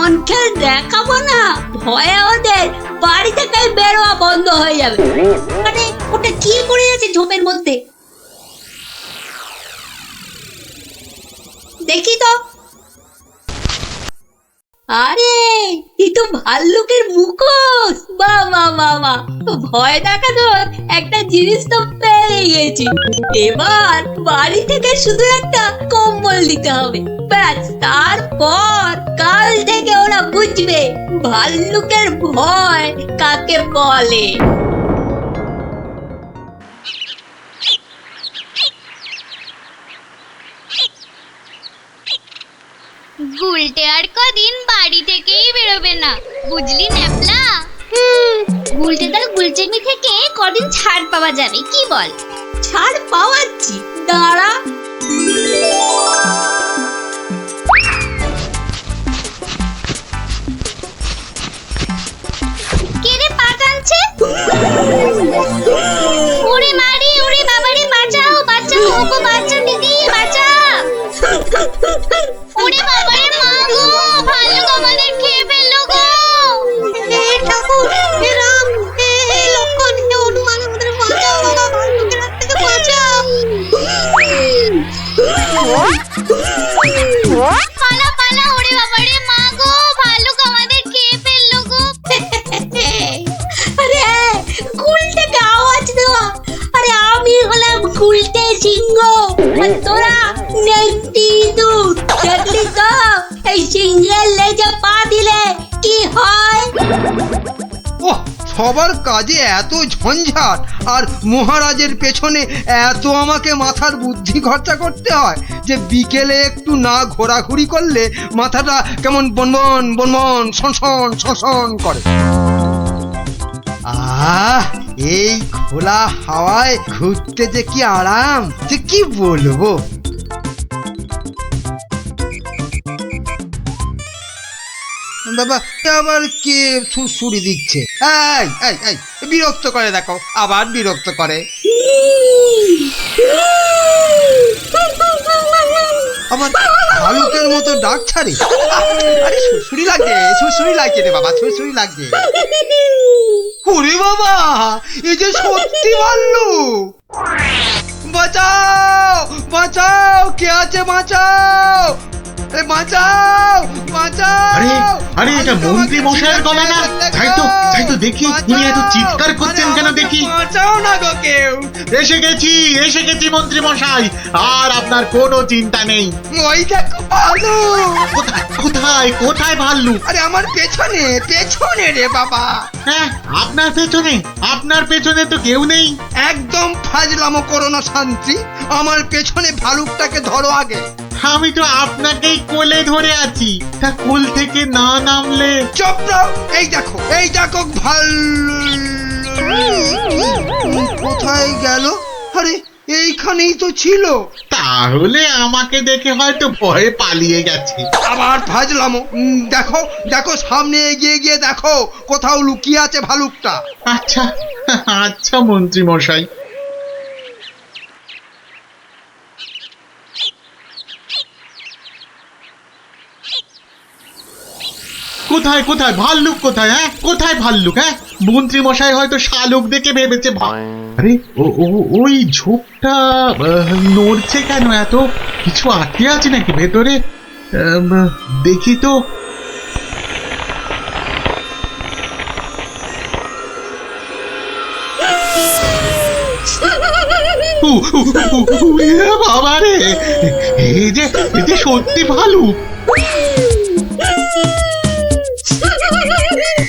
এমন খেল দেখাবো না, ভয়ে ওদের বাড়ি থেকে বেরোয়া বন্ধ হয়ে যাবে। মানে ওটা কি করে আছে ঝোপের মধ্যে, দেখি তো। আরে এই তো ভাল্লুকের মুখোশ! বাহ বাহ বাহ বাহ, ভয় দেখানোর একটা জিনিস তো পেয়ে গেছি। এবার বাড়ি থেকে শুধু একটা কম্বল দিতে হবে, ব্যাস। তারপর কাল থেকে ওরা বুঝবে ভাল্লুকের ভয় কাকে বলে। গুলটে আর কদিন বাড়ি থেকেই বেরোবে না, বুঝলি ন্যাপলা? গুলটে তার গুলচেমি থেকে কদিন ছাড় পাওয়া যাবে, কি বল? ছাড় পাওয়াচ্ছি, দাঁড়া। কে রে পা টানছে? ওরে মারি, ওরে বাবারে, বাঁচাও বাঁচাও, ওগো বাঁচা দিদি, বাঁচা! ওরে বাবারে, মা গো, ভাল্লুক আমাদের খেয়ে ফেললো গো! হে ঠাকুর, হে রাম, হে লক্ষণ, হে হনুমান, আমাদের বাঁচাও বাবা, ভাল্লুকের হাত থেকে বাঁচাও। পালা পালা, ওরে বাবারে, মা গো, ভাল্লুক আমাদের খেয়ে ফেললো গো! আরে গুলটেকে আওয়াজ দেওয়া, আরে আমি হলাম গুলটে সিংহ, আর তোরা নেংটি দুধ। দেখলি তো এই সিংহের লেজে পা দিলে কি হয়? ওহ, সবার কাজে এত ঝঞ্ঝাট, আর মহারাজের পেছনে এত আমাকে মাথার বুদ্ধি খরচা করতে হয় যে বিকেলে একটু না ঘোরাঘুরি করলে মাথাটা কেমন বনবন বনবন শনশন শনশন করে। এই খোলা হাওয়ায় ঘুরতে যে কি আরাম, যে কি বলবো। বাবা, আবার কে সুরসুরি দিচ্ছে? এই এই এই, বিরক্ত করে, দেখো আবার বিরক্ত করে। আমার ভালুকের মতো ডাক ছাড়ে। আরে সুরসুরি লাগে, সুরসুরি লাগে রে বাবা, সুরসুরি লাগে। ওরে বাবা, এই যে সত্যি ভাল্লুক! বাঁচাও বাঁচাও, কে আছে বাঁচাও, বাঁচাও বাঁচাও! আরে আরে, এটা মন্ত্রী মশাইয়ের গলা না? যাই তো দেখি, উনি এত চিৎকার করছেন কেন দেখি। বাঁচাও না গো কেউ! এসে গেছি মন্ত্রী মশাই, আর আপনার কোনো চিন্তা নেই। ওই দেখো ভাল্লুক! কোথায় কোথায় ভাল্লুক? আরে আমার পেছনে পেছনে রে বাবা। হ্যাঁ, আপনার পেছনে তো কেউ নেই। একদম ফাজলামো করো না শান্তি, আমার পেছনে ভালুকটাকে ধরো আগে। আমি তো আপনাকেই কোলে ধরে আছি, তা কোল থেকে না নামলে? চুপ রও, এই দেখো ভাল্লুক কোথায় গেল? আরে এইখানেই তো ছিল। তাহলে আমাকে দেখে হয়তো ভয়ে পালিয়ে গেছে। আবার ফাজলামো। দেখো দেখো, সামনে এগিয়ে গিয়ে দেখো কোথাও লুকিয়ে আছে ভালুকটা। আচ্ছা আচ্ছা মন্ত্রী মশাই। কোথায় কোথায় ভাল্লুক, কোথায়? হ্যাঁ, কোথায় ভাল্লুক? হ্যাঁ, মন্ত্রী মশাই হয়তো শালুক দেখে ভেবেছে। আরে ওই ঝোপটা নড়ছে কেন? এত কিছু আটকে আছে নাকি ভেতরে? দেখি তো। বাবা রে, এই যে সত্যি ভালুক!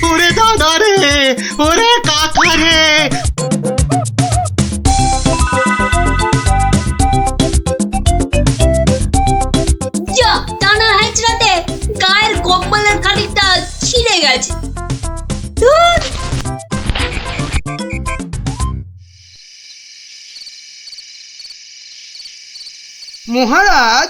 ওরে দাদা রে, ওরে কাকা রে! যা টানা হেঁচড়াতে গায়ের কম্বলের খানিকটা ছিঁড়ে গেছে। ধুর! মহারাজ,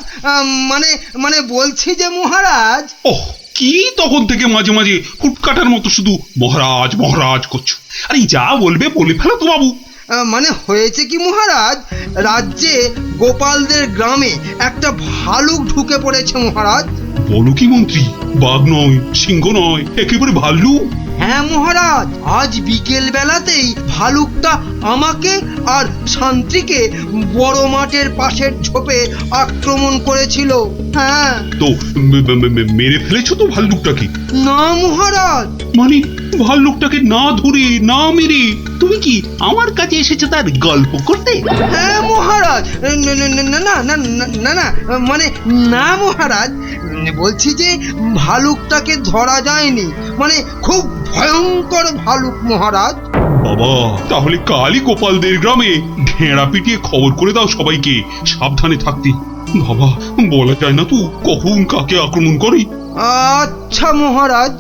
মানে বলছি যে মহারাজ। ওহ, কি তখন থেকে মাঝে মাঝে হুটকাটার মতো শুধু মহারাজ মহারাজ করছো? আরে যা বলবে বলে ফেলো তো বাবু। মানে হয়েছে কি মহারাজ, রাজ্যে গোপালদের গ্রামে একটা ভালুক ঢুকে পড়েছে মহারাজ। বলো কি মন্ত্রী, বাঘ নয়, সিংহ নয়, একেবারে ভাল্লুক? হ্যাঁ মহারাজ, আজ বিকেল বেলাতেই ভালুকটা আমাকে আর শান্তিকে বড় মাঠের পাশের ঝোপে আক্রমণ করেছিল। হ্যাঁ। তো মেরে ফেলেছো তো ভাল্লুকটাকে? না মহারাজ। মানে ভাল্লুকটাকে না ধরে না মেরে তুমি কি আমার কাছে এসেছো তার গল্প করতে? হ্যাঁ মহারাজ, না না না না না না না না, মানে না মহারাজ, বলছি যে ভালুকটাকে ধরা যায়নি, মানে খুব ভয়ঙ্কর ভালুক মহারাজ। বাবা, তাহলে কালই গোপালদের গ্রামে ঢেঁড়া পিটিয়ে খবর করে দাও সবাইকে সাবধানে থাকতে। বাবা, বলা যায় না তো কখন কাকে আক্রমণ করে। আচ্ছা মহারাজ।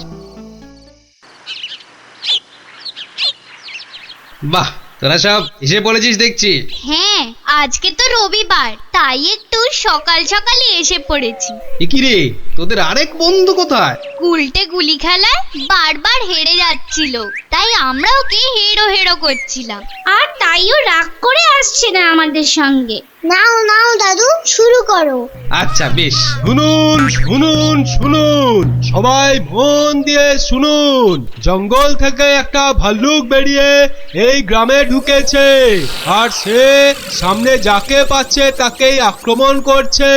বাহ, তোরা সব এসে পড়েছিস দেখছি। হ্যাঁ, আজকে তো রবিবার, তাই একটু সকাল সকালই এসে পড়েছি। এ কি রে, তোদের আরেক বন্ধু কোথায়? উল্টে গুলি খেলায় বারবার হেরে যাচ্ছিল, তাই আমরা ওকে হেরো হেরো করছিলাম, আর তাইও রাগ করে আসছে না আমাদের সঙ্গে। নাও নাও দাদু, শুরু করো। আচ্ছা বেশ, শুনুন শুনুন শুনুন, সবাই মন দিয়ে শুনুন। জঙ্গল থেকে একটা ভাল্লুক বেরিয়ে এই গ্রামে ঢুকেছে, আর সে সামনে যাকে পাচ্ছে তাকেই আক্রমণ করছে।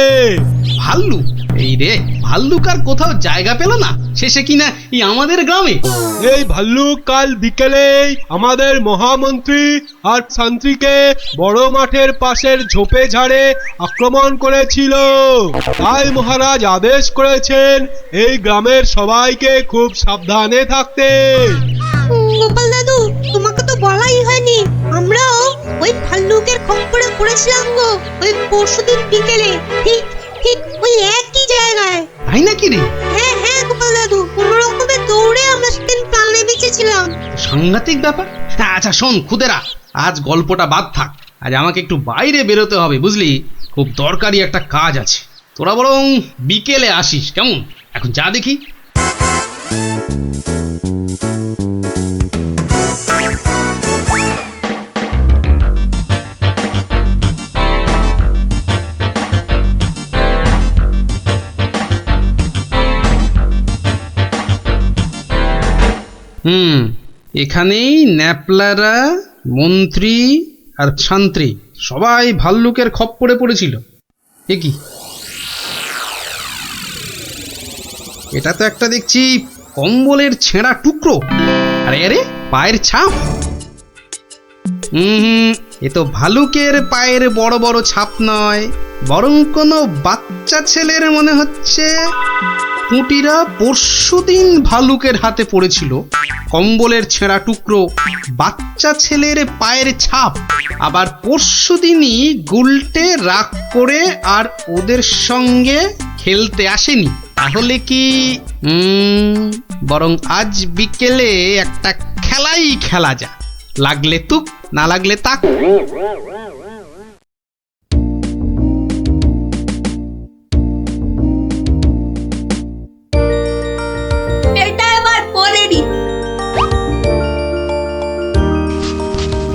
ভাল্লুক? এই রে, ভাল্লুক আর কোথাও জায়গা পেল না, শেষে কিনা এই আমাদের গ্রামে। এই ভাল্লুক কাল বিকেলেই আমাদের মহামন্ত্রী আর শান্তিকে বড় মাঠের পাশের ঝোপে ঝাড়ে আক্রমণ করেছিল। তাই মহারাজ আদেশ করেছেন এই গ্রামের সবাইকে খুব সাবধানে থাকতে। গোপাল দাদু, তোমাকে তো বলাই হয়নি, আমরাও ওই ভাল্লুকের খপ্পরে পড়েছিলাম গো, ওই পরশুদিন বিকেলে, ঠিক ঠিক ওই একই জায়গায়। তাই নাকি রে? হ্যাঁ হ্যাঁ গোপাল দাদু, কোনো রকমে দৌড়ে আমরা সেদিন প্রাণে বেঁচেছিলাম। সাংঘাতিক ব্যাপার। আচ্ছা শোন খুদেরা, আজ গল্পটা বাদ থাক, আজ আমাকে একটু বাইরে বেরোতে হবে বুঝলি, খুব দরকারি একটা কাজ আছে। তোরা বরং বিকেলে আসিস, কেমন? এখন যা দেখি। এখানেই ন্যাপলারা, মন্ত্রী আর শান্তি সবাই ভাল্লুকের খপ্পরে পড়েছিল। এ কি, এটা তো একটা দেখছি কম্বলের ছেঁড়া টুকরো। আরে আরে, পায়ের ছাপ। এ তো ভালুকের পায়ের বড় বড় ছাপ নয়, বরং কোনো বাচ্চা ছেলের মনে হচ্ছে। খুঁটিরা পরশুদিন ভালুকের হাতে পড়েছিল, কম্বলের ছেঁড়া টুকরো, বাচ্চা ছেলের পায়ের ছাপ। আবার পরশুদিনই গুলটে রাগ করে আর ওদের সঙ্গে খেলতে আসেনি। তাহলে কি বরং আজ বিকেলে একটা খেলাই খেলা যায়, লাগলে তুক না লাগলে তাক। এটা এবার পড়েনি।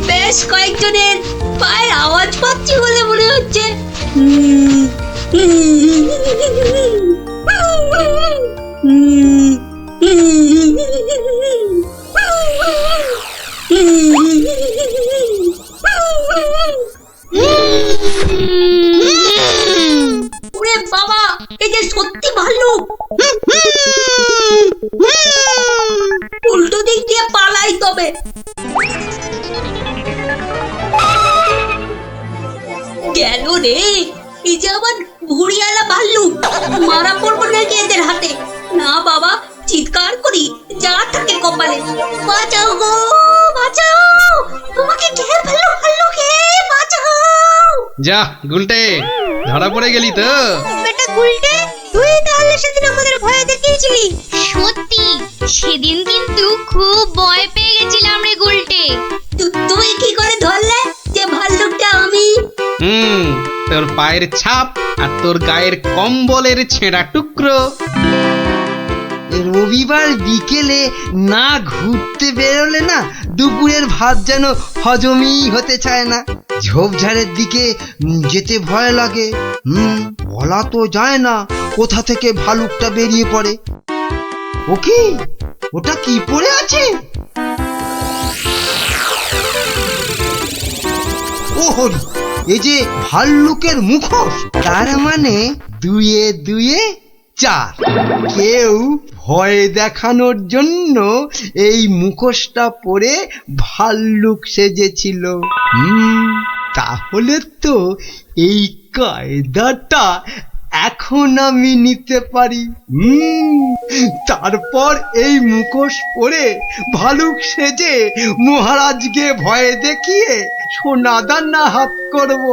বেশ কয়েকজনের পায়ের আওয়াজ পাচ্ছি বলে মনে হচ্ছে। ওরে বাবা, এই যে সত্যি ভাল্লুক। উল্টো দিক দিয়ে পালাই তবে। গেল রে, এই যে আবার ঘুড়িয়ালা ভাল্লুক। মারা পড়বো নাকি এদের হাতে? না বাবা, চিৎকার করি যা থাকে কপালে। বাঁচাও গো, বাঁচাও, তোমাকে ঘের ফেললো ভাল্লুকে, বাঁচাও। যা গুলটে, ধরা পড়ে গেলি তো। বেটা গুলটে, তুই তাহলে সেদিন আমাদের ভয় দেখিয়েছিলি। সত্যি, সেদিন কিন্তু খুব ভয় পেয়ে গেছিলাম রে গুলটে। তুই কি করে ধরলে যে ভাল্লুকটা আমি? তোর পায়ের ছাপ আর তোর গায়ের কম্বলের ছেঁড়া টুকরো। রবিবার বিকেলে না ঘুরতে বেরোলে না দুপুরের ভাত যেন হজমই হতে চায় না। ঝোপঝাড়ের দিকে যেতে ভয় লাগে। বলা তো যায় না কোথা থেকে ভালুকটা বেরিয়ে পড়ে। ও কি, ওটা কি পড়ে আছে? ও হরি, এই যে ভাল্লুকের মুখোশ। তার মানে 2 এ 2 4। কেউ ভয় দেখানোর জন্য এই মুখোশটা পরে ভাল্লুক সেজেছিল। তাহলে তো এই কায়দাটা এখন আমি নিতে পারি। তারপর এই মুখোশ পরে ভালুক সেজে মহারাজকে ভয় দেখিয়ে সোনাদানা হাত করব।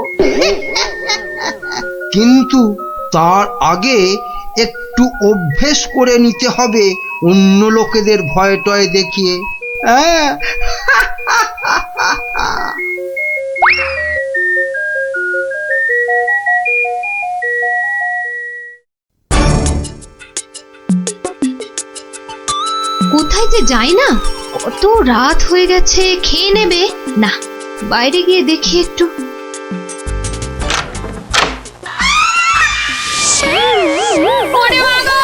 কিন্তু তার আগে একটু অভ্যেস করে নিতে হবে অন্য লোকেদের ভয় টয় দেখিয়ে। কোথায় যে যাই না, কত রাত হয়ে গেছে। খেয়ে নেবে না, বাইরে গিয়ে দেখি একটু। ওরে বাবা,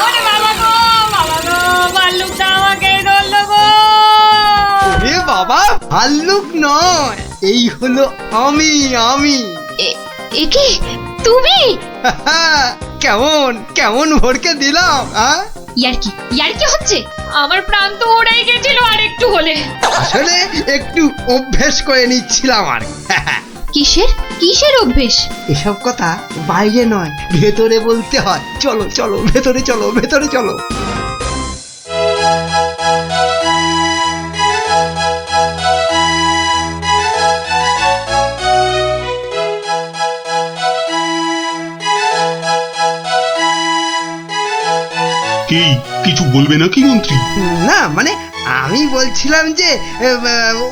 ওরে বাবা গো, বাবা গো, ভাল্লুকটা আমাকে ধরলো গো। এ বাবা, ভাল্লুক নয়, এই হলো আমি। এ কি তুমি? কেমন কেমন ভরকে দিলাম? ইয়ার কি হচ্ছে? আমার প্রাণ তো ওড়াই গেছিল আর একটু হলে। আসলে একটু অভ্যেস করে নিচ্ছিলাম আর। কিসের অভ্যেস? এসব কথা বাইরে নয়, ভেতরে বলতে হয়। চলো চলো, ভেতরে চলো, ভেতরে চলো। কি কিছু বলবে নাকি মন্ত্রী? না মানে আমি বলছিলাম যে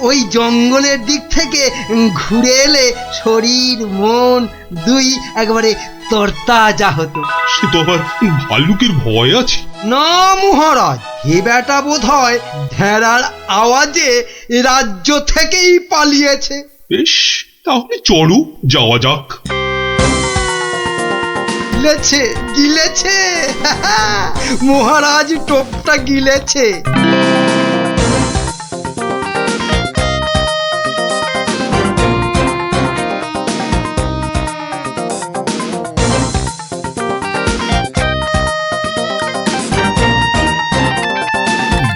ওই জঙ্গলের দিক থেকে ঘুরে এলে শরীর মন দুই একবারে তরতাজা হতো। সে তো আবার ভাল্লুকের ভয় আছে। না মহারাজ, এ বেটা বোধ হয় ঢেড়ার আওয়াজে রাজ্য থেকেই পালিয়েছে। বেশ, তাহলে চলো যাওয়া যাক। গিলেছে মহারাজ, টোপটা গিলেছে।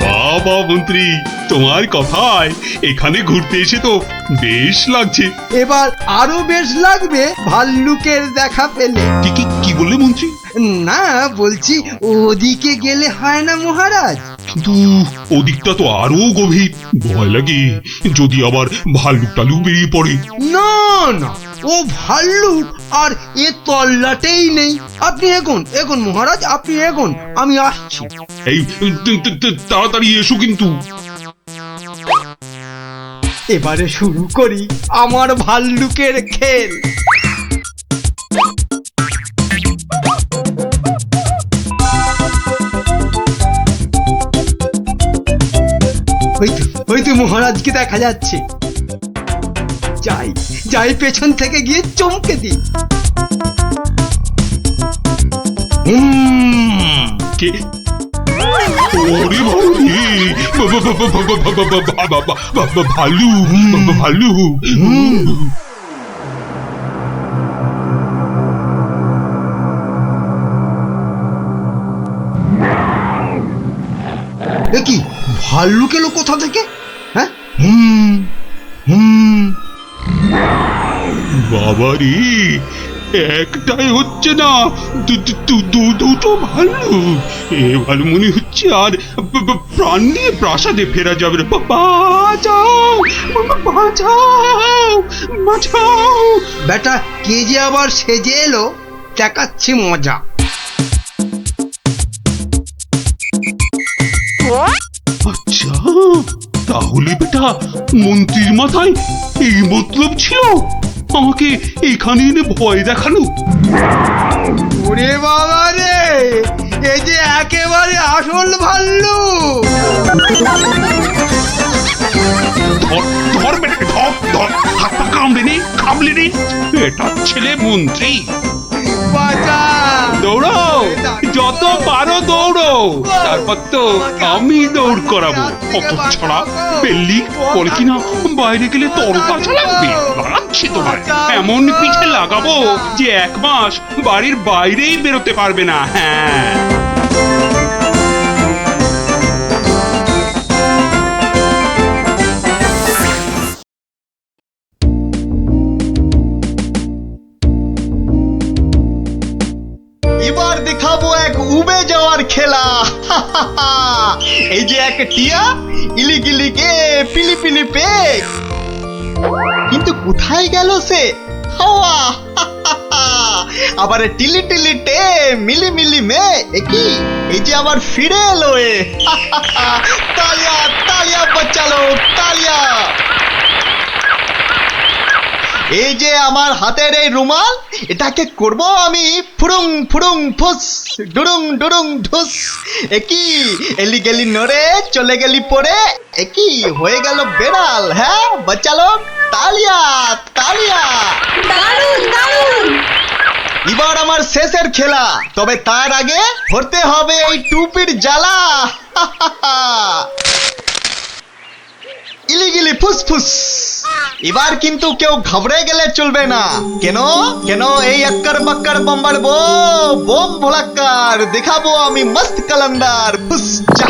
বাবা মন্ত্রী, তোমার কথায় এখানে ঘুরতে এসে তো বেশ লাগছে। এবার আরো বেশ লাগবে ভাল্লুকের দেখা পেলে। কি বললে মন্ত্রী? না বলছি, ওদিকে গেলে হয় না মহারাজ? কিন্তু ওদিকটা তো আরো গভীর, ভয় লাগে যদি আবার ভাল্লুক টালুক বেরিয়ে পড়ে। না না, ও ভাল্লুক আর এ তল্লাটেই নেই। আপনি এগোন মহারাজ, আপনি এগোন, আমি আসছি। এই তাড়াতাড়ি এসো কিন্তু। এবারে শুরু করি আমার ভাল্লুকের খেল। হয়তো মহারাজকে দেখা যাচ্ছে। যাই পেছন থেকে গিয়ে চমকে দিই। কে? ওরে ভালু, ভালু। কি ভাল্লুক এলো কোথা থেকে? হ্যাঁ, বাবারি, একটাই হচ্ছে না, দুটো ভাল্লুক। এবার মনে হচ্ছে আর প্রাণ নিয়ে প্রাসাদে ফেরা যাবে না। বাঁচাও, বাঁচাও, বাঁচাও। বেটা কে যে আবার সেজে এলো, দেখাচ্ছি মজা। আচ্ছা, তাহলে বেটা মন্ত্রীর মাথায় এই মতলব ছিল আমাকে এখানে এনে ভয় দেখানো। ওরে বাবা রে, এই যে একেবারে আসল ভাল্লুক। ধর বেটাকে, ধর হাত পা কামড়ে নি এটা ছেলে মন্ত্রী। বাঁচা! দৌড়াও, যত পারো দৌড়ো, তারপর তো আমি দৌড় করাবো। অত ছড়া পেল্লি বলে কিনা বাইরে গেলে তরতাজা লাগবে। লাগাচ্ছি তোমায়, এমন পিঠে লাগাবো যে 1 মাস বাড়ির বাইরেই বেরোতে পারবে না। হ্যাঁ, এবার দেখাবো এক উবে যাওয়ার খেলা। এই যে এক টিয়া ইলিগিলি কে পিলি পিলি পে, কিন্তু কোথায় গেল সে হাওয়া? আবার টিলি টিলি টে মিলি মিলি মে, একই এই যে আবার ফিরে এলো এ। তালিয়া তালিয়া বাচ্চালো, তালিয়া। এই যে আমার হাতের এই রুমাল, এটাকে করব আমি ফুরুং ফুরুং ফুস, ডুরুং ডুরুং ঢুস। একই এলি গেলি নড়ে, চলে গেলি পড়ে, একই হয়ে গেল বেড়াল। হ্যাঁ বাচ্চালো, তালিয়া তালিয়া। দারুণ দারুণ। এবার আমার শেষের খেলা, তবে তার আগে ধরতে হবে এই টুপির জ্বালা। ইলিগিলি ফুসফুস। এবার কিন্তু কেউ ঘাবড়ে গেলে চলবে না। কেন কেন এই আক্কার বাক্কার বম্বার বোম ভোলাক্কার দেখাবো আমি মস্ত কালান্দার। ফুস যা।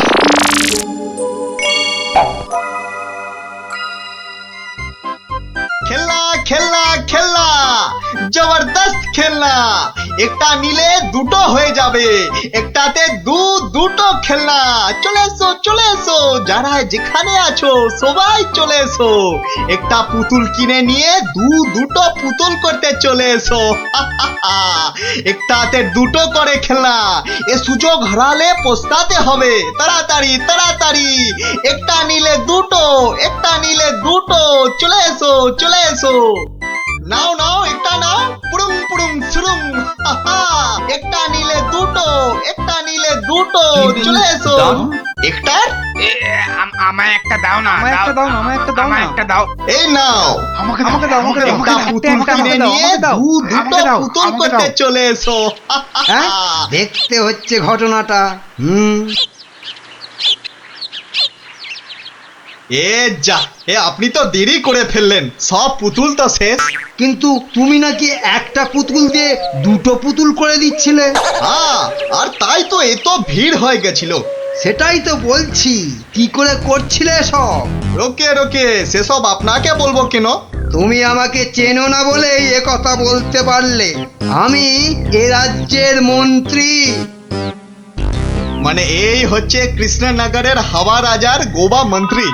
খেলনা খেলনা খেলনা, জবরদস্ত খেলনা। একটা নিলে দুটো হয়ে যাবে, একটাতে দুটো খেলনা। চলে এসো চলে এসো, যারা যেখানে আছো সবাই চলে এসো। একটা পুতুল কিনে নিয়ে দুটো পুতুল করতে চলে এসো। একটাতে দুটো করে খেলনা, এ সুযোগ হারালে পস্তাতে হবে। তাড়াতাড়ি তাড়াতাড়ি, একটা নিলে দুটো, একটা নিলে দুটো। চলে এসো চলে এসো, নাও নাও একটা নাও, পুরুম পুরুম সুরুম। একটা নিলে দুটো, একটা নিলে দুটো। চলে এসো। একটার আমায় একটা দাও না, আমায় একটা দাও না, আমায় একটা দাও না। আমায় একটা দাও। এই নাও, আমাকে দাও, আমাকে দাও, আমাকে দাও। একটা পুতুল কিনে নিয়ে দুটো পুতুল করতে চলে এসো। হ্যাঁ, দেখতে হচ্ছে ঘটনাটা। এ যা, এ আপনি তো দেরি করে ফেললেন, সব পুতুল তো শেষ। কিন্তু তুমি নাকি একটা পুতুল দিয়ে দুটো পুতুল করে দিচ্ছিলে। হ্যাঁ, আর তাই তো এত ভিড় হয়ে গেছিল। সেটাই তো বলছি, কি করে করছিলে সব? রোকে রোকে, সেসব আপনাকে বলবো কেন? তুমি আমাকে চেনো না বলেই এ কথা বলতে পারলে। আমি এ রাজ্যের মন্ত্রী। মানে এই হচ্ছে কৃষ্ণনগরের হাওয়া রাজার গোবা মন্ত্রী।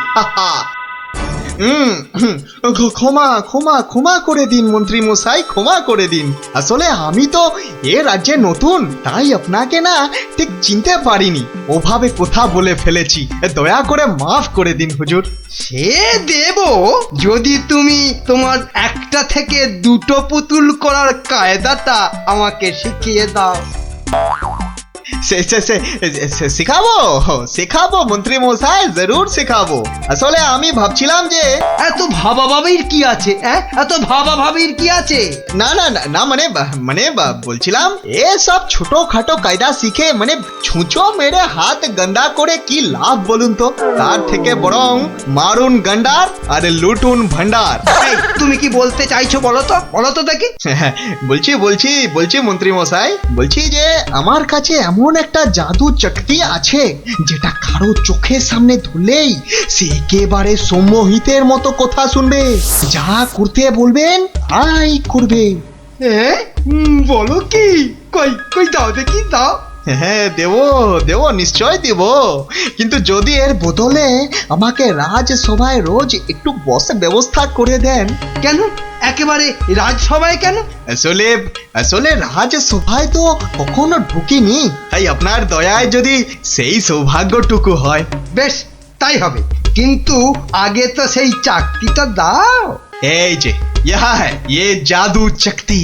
ক্ষমা ক্ষমা ক্ষমা করে দিন মন্ত্রী মশাই, ক্ষমা করে দিন। আসলে আমি তো এ রাজ্যে নতুন, তাই আপনাকে না ঠিক চিনতে পারিনি, ওভাবে কথা বলে ফেলেছি। দয়া করে মাফ করে দিন হুজুর। সে দেব, যদি তুমি তোমার একটা থেকে দুটো পুতুল করার কায়দাটা আমাকে শিখিয়ে দাও। শেখাবো শেখাবো মন্ত্রী মশাই, জরুর শেখাবো। আসলে আমি ভাবছিলাম যে এত ভাবাভাবির কি আছে? এত ভাবাভাবির কি আছে? না না না না, মানে বলছিলাম এ সব ছোটখাটো কায়দা শিখে মানে ছুঁচো মেরে হাত গন্দা করে কি লাভ বলুন তো? তার থেকে বরং মারুন গন্ডার আর লুটুন ভান্ডার। তুমি কি বলতে চাইছো বলো তো দেখি। বলছি মন্ত্রী মশাই, বলছি যে আমার কাছে এমন একটা জাদু শক্তি আছে, যেটা কারো চোখের সামনে ধরলেই সে একেবারে সম্মোহিতের মতো কথা শুনবে, যা করতে বলবেন তাই করবে। বলো কি? কই দাও দেখি, দাও। হ্যাঁ দেব নিশ্চয় দেব, কিন্তু যদি এর বদলে আমাকে রাজসভায় রোজ একটু বসে ব্যবস্থা করে দেন। কেন একেবারে রাজসভায় কেন? আসলে রাজসভায় তো কখনো ঢুকিনি, তাই আপনার দয়ায় যদি সেই সৌভাগ্যটুকু হয়। বেশ, তাই হবে, কিন্তু আগে তো সেই চাকতিটা দাও। এই যে ইয়ে জাদু শক্তি।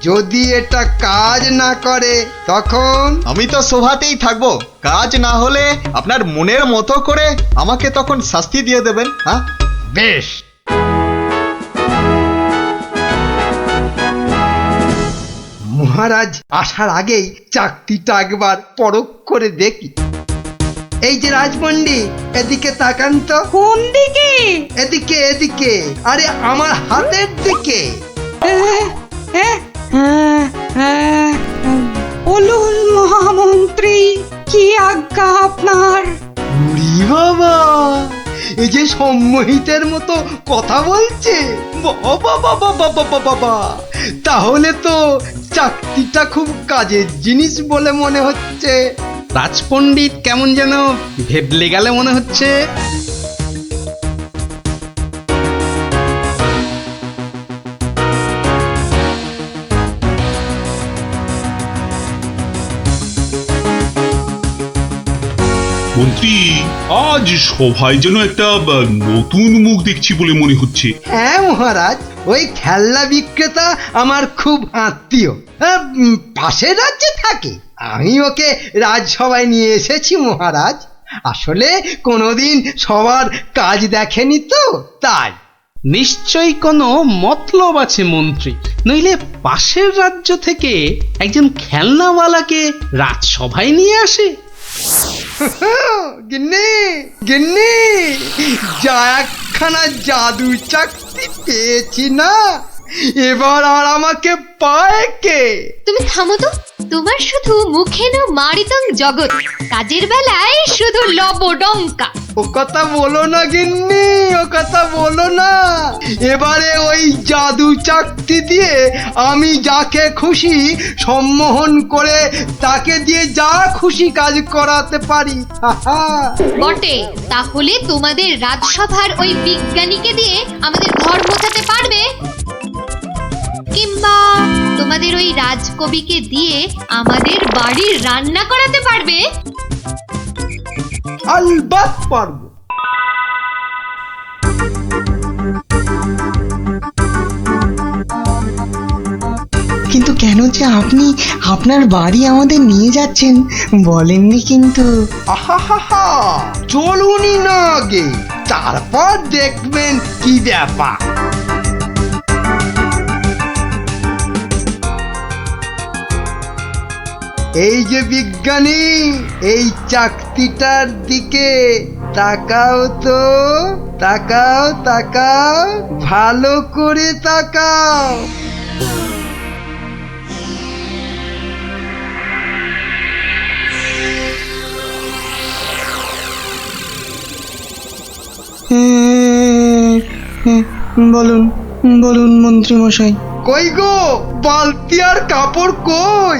যদি এটা কাজ না করে তখন আমি তো শোভাতেই থাকবো, কাজ না হলে আপনার মনের মতো করে আমাকে তখন শাস্তি দিয়ে দেবেন। হ্যাঁ, বেশ। মহারাজ আসার আগেই চাকতিটা একবার পরখ করে দেখি। এই যে রাজপণ্ডিত, এদিকে তাকান তো। কোন দিকে? এদিকে এদিকে, আরে আমার হাতের দিকে। বলুন মহামন্ত্রী, কি আজ্ঞা আপনার? উরি বাবা, এই যে সম্মোহিতের মতো কথা বলছে। বাবা বাবা বাবা বাবা, তাহলে তো চাকতিটা খুব কাজের জিনিস বলে মনে হচ্ছে। রাজপণ্ডিত কেমন যেন ভেবলে গেলে মনে হচ্ছে। মন্ত্রী, আজ সভায় যেন একটা নতুন মুখ দেখছি বলে মনে হচ্ছে। হ্যাঁ মহারাজ, ওই খেলনা বিক্রেতা আমার খুব আত্মীয়, পাশের রাজ্যে থাকে। আমি ওকে রাজসভায় নিয়ে এসেছি মহারাজ। আসলে কোনোদিন সবার কাজ দেখেনি তো, তাই। নিশ্চয়ই কোনো মতলব আছে মন্ত্রী, নইলে পাশের রাজ্য থেকে একজন খেলনাওয়ালাকে রাজসভায় নিয়ে আসে। গিন্নি গিন্নি, যা একখানা জাদু চাকতি পেয়েছি না, এবার আর আমাকে পায় কে? তুমি থামো তো, তোমার শুধু মুখে না মারিতং জগৎ, কাজের বেলায় শুধু লবডঙ্কা। ও কথা বলো না গিন্নি, ও কথা বলো না। এবারে ওই জাদু চাকতি দিয়ে আমি যাকে খুশি সম্মোহন করে তাকে দিয়ে যা খুশি কাজ করাতে পারি। বটে, তাহলে তোমাদের রাজসভার ওই বিজ্ঞানীকে দিয়ে আমাদের ঘর মোছাতে পারবে? কিংবা তোমাদের ওই রাজকবিকে দিয়ে আমাদের বাড়ির রান্না করাতে পারবে? আলবাত পারবো। কিন্তু কেন যে আপনি আপনার বাড়ি আমাদের নিয়ে যাচ্ছেন বলেননি কিন্তু। আহা, চলুনই না আগে, তারপর দেখবেন কি ব্যাপার। এই যে বিজ্ঞানী, এই চাকতিটার দিকে তাকাও তো, তাকাও তাকাও, ভালো করে তাকাও। বলুন বলুন মন্ত্রী মশাই। কই গো, বালতি আর কাপড় কই?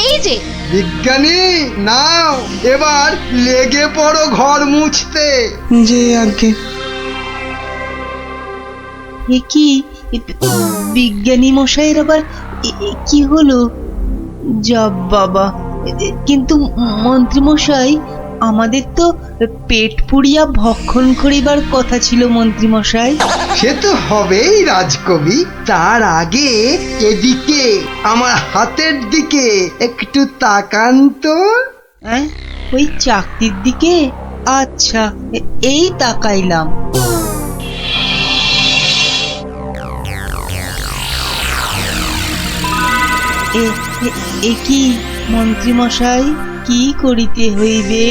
এই যে বিজ্ঞানী, নাও এবার লেগে পড়ো ঘর মুছতে। যে আগে এ কি বিজ্ঞানী মশাইয়ের আবার কি হলো? যা বাবা, কিন্তু মন্ত্রী মশাই, আমাদের তো পেট পুড়িয়া ভক্ষণ করিবার কথা ছিল মন্ত্রী মশাই। সে তো হবেই রাজকবি, তার আগে এদিকে আমার হাতের দিকে একটু তাকান তো। ওই চাকতির দিকে? আচ্ছা, এই তাকাইলাম। এ কি মন্ত্রী মশাই, কি করিতে হইবে?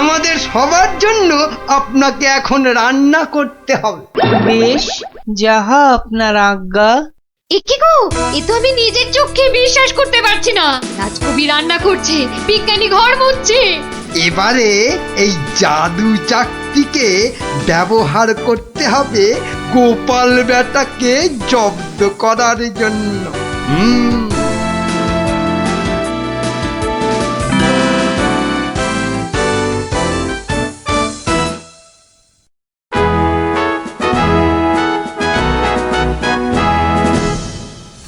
আমাদের সবার জন্য আপনাকে এখন রান্না করতে হবে। বেশ, যাহা আপনার আজ্ঞা। এ কি গো, এ তো আমি নিজের চোখে বিশ্বাস করতে পারছি না। রাজকবি রান্না করছে, বিজ্ঞানী ঘর মুছছে। এবারে এই জাদু চাকতিকে ব্যবহার করতে হবে গোপাল বেটাকে জব্দ করার জন্য।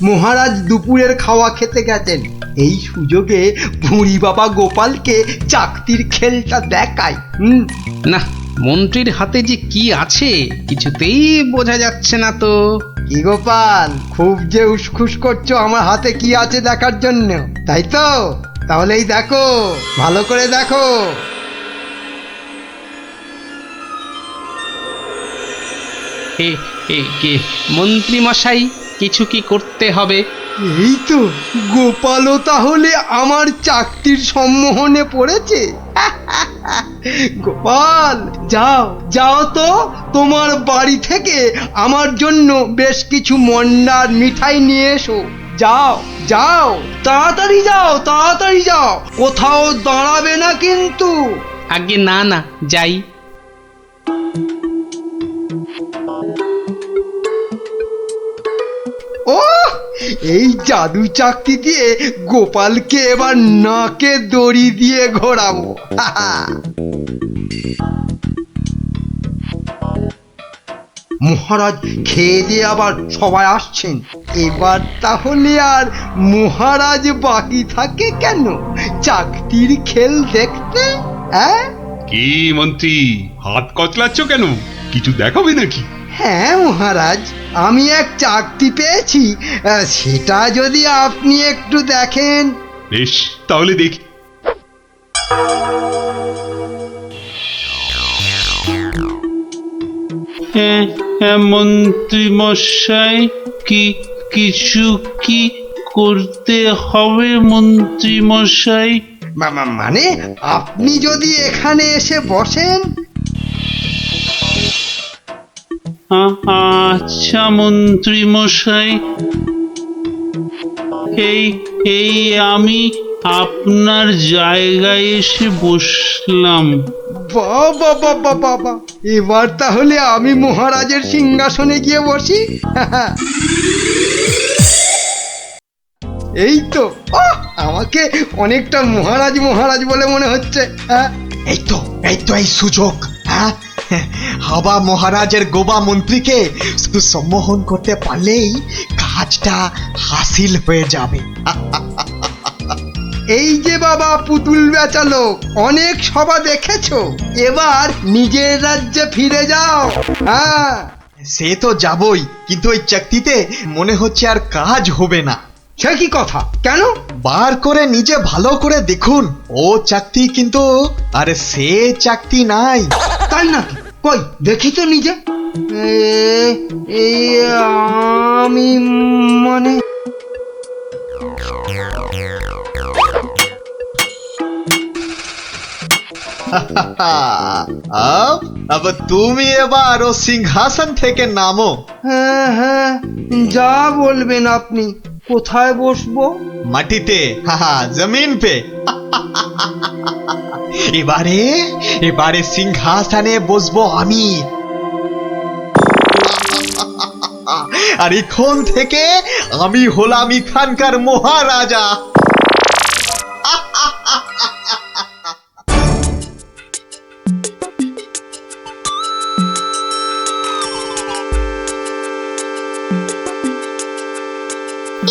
মহারাজ দুপুরের খাওয়া খেতে গেছেন, এই সুযোগে ভুঁড়ি বাবা গোপালকে চাকতির খেলটা দেখায়। না, মন্ত্রীর হাতে যে কি আছে কিছুতেই বোঝা যাচ্ছে না তো। কি গোপাল, খুব যে উসখুস করছো আমার হাতে কি আছে দেখার জন্য, তাই তো? তাহলেই দেখো, ভালো করে দেখো। কে মন্ত্রী মশাই, কিছু কি করতে হবে? এই তো, গোপালও তাহলে আমার চাকতির সম্মোহনে পড়েছে। গোপাল, যাও যাও তো, তোমার বাড়ি থেকে আমার জন্য বেশ কিছু মন্ডার মিঠাই নিয়ে এসো। যাও যাও, তাড়াতাড়ি যাও, তাড়াতাড়ি যাও, কোথাও দাঁড়াবে না কিন্তু। আগে না না, যাই। ও, এই জাদু চাকতি দিয়ে গোপালকে এবার নাকে দড়ি দিয়ে ঘোরাবো। মহারাজ খেয়ে দিয়ে আবার সবাই আসছেন, এবার তাহলে আর মহারাজ বাকি থাকে কেন চাকতির খেল দেখতে? হ্যাঁ কি মন্ত্রী, হাত কচলাচ্ছ কেন? কিছু দেখাবে নাকি? হ্যাঁ মহারাজ, আমি এক চাকতি পেয়েছি, সেটা যদি আপনি একটু দেখেন। বেশ, তাহলে দেখি। মন্ত্রী মশাই, কিছু কি করতে হবে মন্ত্রী মশাই? মানে আপনি যদি এখানে এসে বসেন। আচ্ছা মন্ত্রী মশাই, এই আমি আপনার জায়গায় এসে বসলাম। বাবা বাবা বাবা, এবার তাহলে আমি মহারাজের সিংহাসনে গিয়ে বসি। এই তো, আমাকে অনেকটা মহারাজ মহারাজ বলে মনে হচ্ছে। এই তো এই সুযোগ। হ্যাঁ, হাবা মহারাজের গোবা মন্ত্রীকে সম্মোহন করতে পারলেই কাজটা হাসিল হয়ে যাবে। এই যে বাবা পুতুল বেচালো, অনেক সভা দেখেছো, এবার নিজের রাজ্যে ফিরে যাও। হ্যাঁ, সে তো যাবই, কিন্তু ওই চাকতিতে মনে হচ্ছে আর কাজ হবে না। সে কি কথা? কেন? বার করে নিজে ভালো করে দেখুন, ও চাকতি কিন্তু আরে সে চাকতি নাই। তাই নাকি? কই দেখি তো নিজে। এই আমি মানে अब তুমি এবার ও সিংহাসন থেকে নামো। হ্যাঁ হ্যাঁ, যা বলবেন আপনি। কোথায় বসবো? মাটিতে, জমিন পে। এবারে সিংহাসনে বসবো আমি। আর এখন থেকে আমি হলাম এখানকার মহারাজা।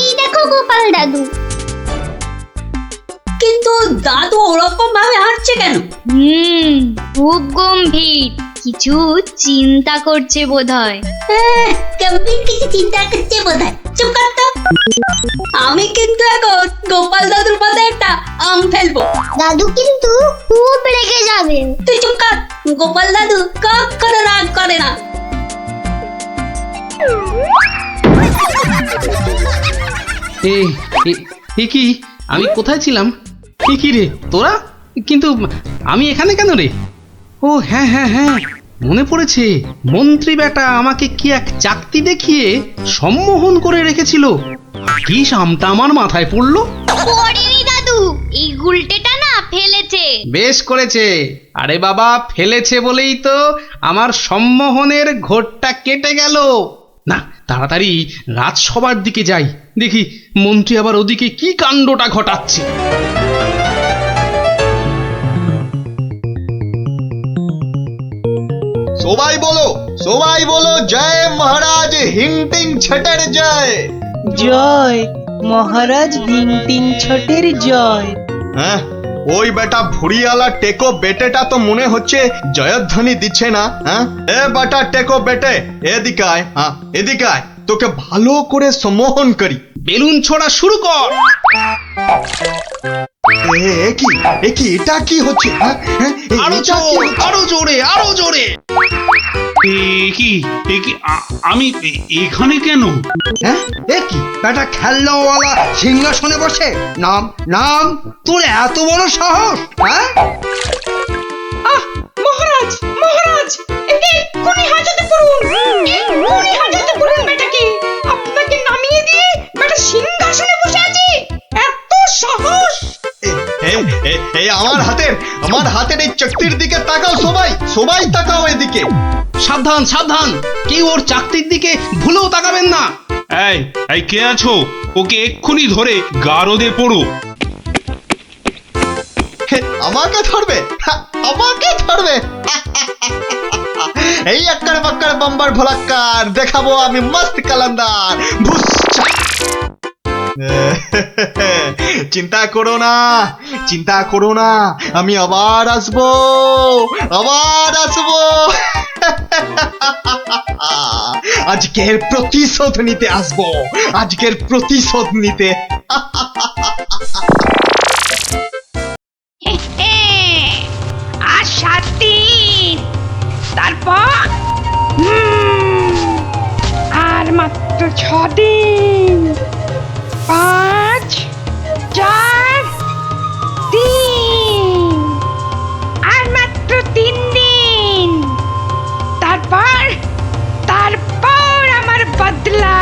এই দেখো গোপাল দাদু। কিন্তু দাদু ওরকম ভাবে হাঁটছে কেন? খুব গম্ভীর, কিছু চিন্তা করছে বোধহয়। গম্ভীর কিছু চিন্তা করছে বোধহয়। চুপ কর তো। আমি কিন্তু এখন গোপাল দাদুর মাথায় একটা আম ফেলবো। দাদু কিন্তু খুব রেগে যাবে। তুই চুপ কর। গোপাল দাদু কখনো রাগ করে না। এ কি, আমি কোথায় ছিলাম? কি রে তোরা? কিন্তু আমি এখানে কেন রে? ও হ্যাঁ হ্যাঁ হ্যাঁ, মনে পড়েছে, মন্ত্রী বেটা আমাকে কি এক চাকতি দেখিয়ে সম্মোহন করে রেখেছিল। কি সামটা আমার মাথায় পড়লো। পড়েনি দাদু, এই গুলটেটা না ফেলেছে। বেশ করেছে। আরে বাবা, ফেলেছে বলেই তো আমার সম্মোহনের ঘোরটা কেটে গেল। না, তাড়াতাড়ি রাজসভার দিকে যাই, দেখি মন্ত্রী আবার ওদিকে কি কাণ্ডটা ঘটাচ্ছে। সবাই বলো জয় মহারাজ হিংটিং ছটের জয়। জয় মহারাজ হিংটিং ছটের জয়। হ্যাঁ, ওই বেটা ভুড়িয়ালা টেকো বেটেটা তো মনে হচ্ছে জয়ধ্বনি দিচ্ছে না। হ্যাঁ, এ বেটা টেকো বেটে, এদিকে আয়। হ্যাঁ, এদিকে আয়। তোকে ভালো করে সম্মোহন করি। বেলুন ছোড়া শুরু কর। এ কি এটা কি হচ্ছে? আরো আরো জোরে, আরো জোরে। আমি এখানে কেন? হ্যাঁ, এ কি বেটা খেলনাওয়ালা সিংহাসনে বসে? নাম নাম, তোর এত বড় সাহস? হ্যাঁ, মহারাজ মহারাজ, একে এক্ষুনি হাজতে পড়ুন, এক্ষুনি হাজতে পড়ুন বেটাকে। আপনাকে নামিয়ে দিয়ে বেটা সিংহাসনে বসে আছে, এত সাহস! আমার হাতের এই চকতির দিকে তাকাও, সবাই তাকাও এদিকে। সাবধান সাবধান, কেউ ওর চাকতির দিকে ভুলেও তাকাবেন না। এই কে আছো? ওকে এক্ষুনি ধরে গারদে পড়ো। আমাকে ধরবে? এই আক্কার বাক্কার বাম্বার ভোলাক্কার দেখাবো আমি মস্ত কালান্দার। চিন্তা করো না, আমি আবার আসবো। আজকের প্রতিশোধ নিতে আর 7 দিন, তারপর আর মাত্র 6 দিন। 5, 4, 3, আর মাত্র 3 দিন। তারপর আমার বদলা।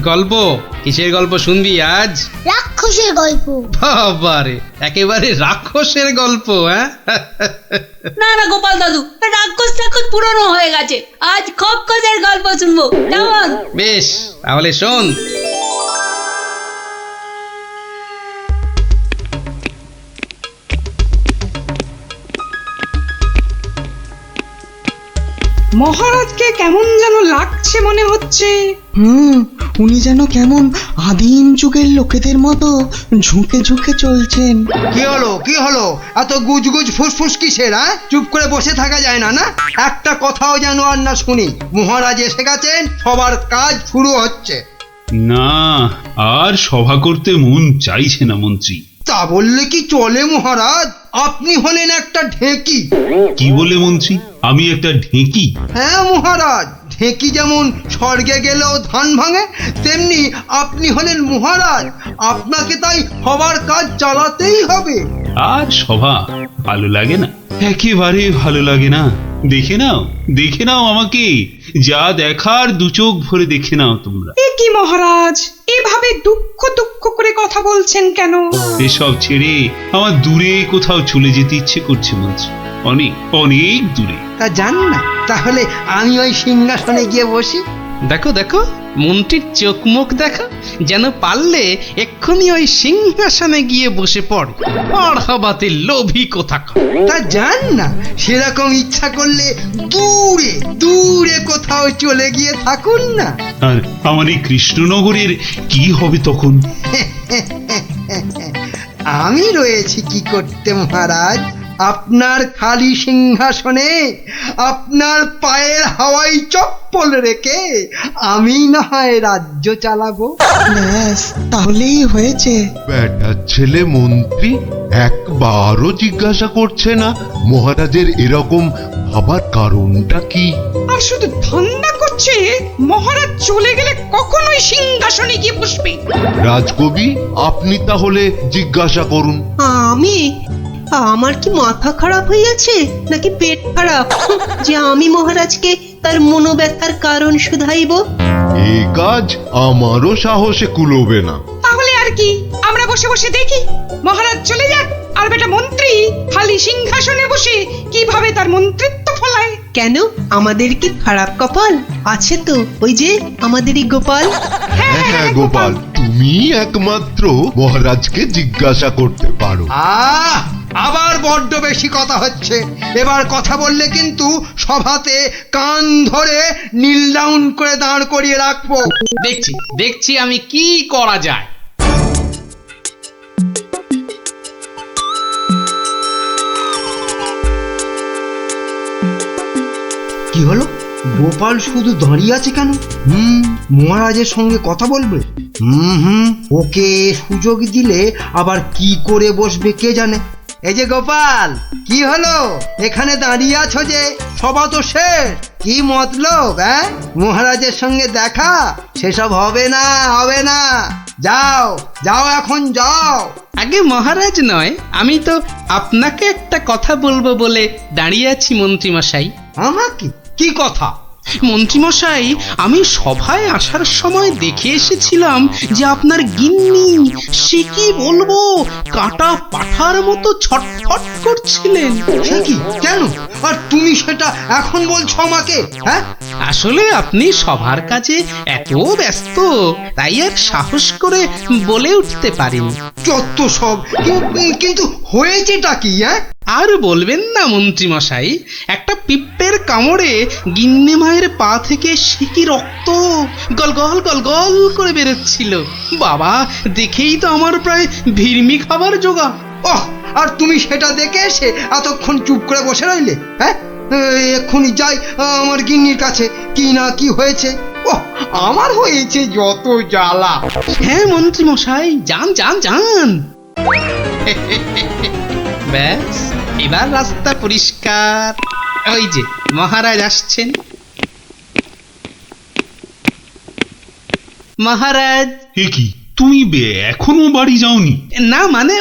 গল্প? কিসের গল্প শুনবি আজ? রাক্ষসের গল্প। বাবারে, একেবারে রাক্ষসের গল্প। হ্যাঁ, না না গোপাল দাদু, রাক্ষস পুরনো হয়ে গেছে। আজ খপ্পখসের গল্প শুনবো, কেমন? বেশ, তাহলে শোন। মহারাজকে কেমন যেন লাগছে মনে হচ্ছে। উনি যেন কেমন আদিম যুগের লোকেদের মতো ঝুঁকে চলছেন। কি হলো এত গুজগুজ ফুসফুস কিসের? চুপ করে বসে থাকা যায় না? না, একটা কথাও যেন আর না শুনি। মহারাজ এসে গেছেন, সবার কাজ শুরু হচ্ছে। না, আর সভা করতে মন চাইছে না মন্ত্রী। তা বললে কি চলে মহারাজ? আপনি হলেন একটা ঢেঁকি। কি বলে মন্ত্রী? আমি একটা ঢেঁকি? হ্যাঁ মহারাজ, ঢেঁকি যেমন স্বর্গে গেলেও ধান ভাঙে, তেমনি আপনি হলেন মহারাজ। আপনাকে তাই সবার কাজ চালাতেই হবে। আর সভা ভালো লাগে না, একেবারে ভালো লাগে না। দেখে নাও আমাকে, যা দেখার 2 চোখ ভরে দেখে নাও তোমরা। কি মহারাজ, এভাবে দুঃখ করে কথা বলছেন কেন? এসব ছেড়ে আমার দূরে কোথাও চলে যেতে ইচ্ছে করছে মন্ত্রী, অনেক দূরে। তা জান না, তাহলে আমি ওই সিংহাসনে গিয়ে বসি। দেখো মন্ত্রীর চোখ মুখ দেখো, যেন পারলে এক্ষুনি ওই সিংহাসনে গিয়ে বসে পড়ে। আর হবাতে লোভী কোথাকার। তা জান না, সেরকম ইচ্ছা করলে দূরে কোথাও চলে গিয়ে থাকুন না। আর আমার এই কৃষ্ণনগরের কি হবে তখন? আমি রয়েছি কি করতে মহারাজ? আপনার খালি সিংহাসনে আপনার পায়ের হাওয়াই চপ্পল রেখে আমি না হয় রাজ্য চালাবো। ব্যাস, তাহলেই হয়েছে। বেটার ছেলে মন্ত্রী একবারও জিজ্ঞাসা করছে না মহারাজের এরকম ভাবার কারণটা কি? আর শুধু ধান্দা করছে মহারাজ চলে গেলে কখনোই সিংহাসনে গিয়ে বসবে। রাজকবি, আপনি তাহলে জিজ্ঞাসা করুন। আমার কি মাথা খারাপ হইয়াছে নাকি পেট খারাপ যে আমি মহারাজকে তার মনোব্যথার কারণ শুধাইব? এ কাজ আমারও সাহসে কুলোবে না। তাহলে আর কি, আমরা বসে বসে দেখি মহারাজ চলে যাক, আর বেটা মন্ত্রী খালি সিংহাসনে বসে কিভাবে তার মন্ত্রিত্ব ফলায়। কেন, আমাদের কি খারাপ কপাল? আছে তো ওই যে আমাদেরই গোপাল। হ্যাঁ হ্যাঁ গোপাল, তুমি একমাত্র মহারাজকে জিজ্ঞাসা করতে পারো। আবার বড্ড বেশি কথা হচ্ছে। এবার কথা বললে কিন্তু সভাতে কান ধরে নীল ডাউন করে দাঁড় করিয়ে রাখবো। দেখছি দেখছি আমি কি করা যায়। কি হলো? গোপাল শুধু দাঁড়িয়ে আছে কেন? মহারাজের সঙ্গে কথা বলবে। ওকে সুযোগ দিলে আবার কি করে বসবে কে জানে। এই যে গোপাল, কি হলো? এখানে দাঁড়িয়ে আছো যে? সভা তো শেষ, কি মতলব? মহারাজের সঙ্গে দেখা? সেসব হবে না, হবে না। যাও যাও, এখন যাও। আগে মহারাজ নয়, আমি তো আপনাকে একটা কথা বলবো বলে দাঁড়িয়ে আছি মন্ত্রী মশাই। আমাকে? কি কথা? মন্ত্রীমশাই, আমি সভায় আসার সময় দেখে এসেছিলাম যে আপনার গিন্নি, সে কি বলবো, কাটা পাঠার মতো ছটফট করছিলেন। সে কি? কেন? আর তুমি সেটা এখন বলছো আমাকে? আসলে আপনি সভার কাজে এত ব্যস্ত, তাই আর সাহস করে বলে উঠতে পারেন। যত সব। কিন্তু হয়েছেটা কি? আর বলবেন না মন্ত্রীমশাই, একটা পিঁপড়ের কামড়ে গিন্নি মায়ের পা থেকে সিকি রক্ত গলগল গলগল করে বেরোচ্ছিল। বাবা, দেখেই তো আমার প্রায় ভিড়মি খাবার জোগা। আর তুমি সেটা দেখে এসে এতক্ষণ চুপ করে বসে রইলে? এক্ষুনি যাই আমার গিন্নির কাছে, কি না কি হয়েছে। আমার হয়েছে যত জ্বালা। হ্যাঁ মন্ত্রীমশাই, যান যান যান। ব্যাস, এবার রাস্তা পরিষ্কার। ওই যে মহারাজ আসছেন। মহারাজ। কি তুমি এখনো বাড়ি যাওনি? না মানে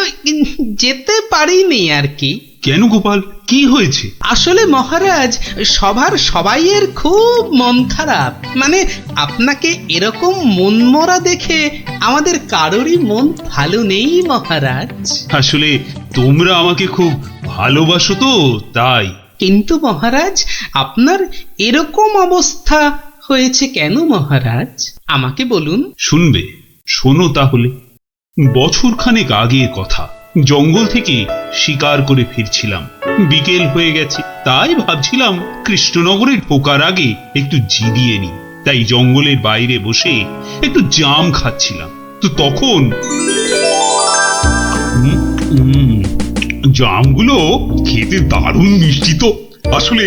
যেতে পারিনি আর কি। কেন গোপাল, কি হয়েছে? আসলে মহারাজ, সবার সবাইয়ের খুব মন খারাপ। মানে আপনাকে এরকম মন মরা দেখে আমাদের কারোরই মন ভালো নেই মহারাজ। আসলে তোমরা আমাকে খুব ভালোবাসো তো, তাই। কিন্তু মহারাজ, আপনার এরকম অবস্থা হয়েছে কেন মহারাজ? আমাকে বলুন। শুনবে? শোনো তাহলে। বছরখানেক আগের কথা, জঙ্গল থেকে শিকার করে ফিরছিলাম। বিকেল হয়ে গেছে, তাই ভাবছিলাম কৃষ্ণনগরে ঢোকার আগে একটু জিরিয়ে নি। তাই জঙ্গলের বাইরে বসে একটু জাম খাচ্ছিলাম। তো তখন জামগুলো খেতে দারুণ মিষ্টি তো। আসলে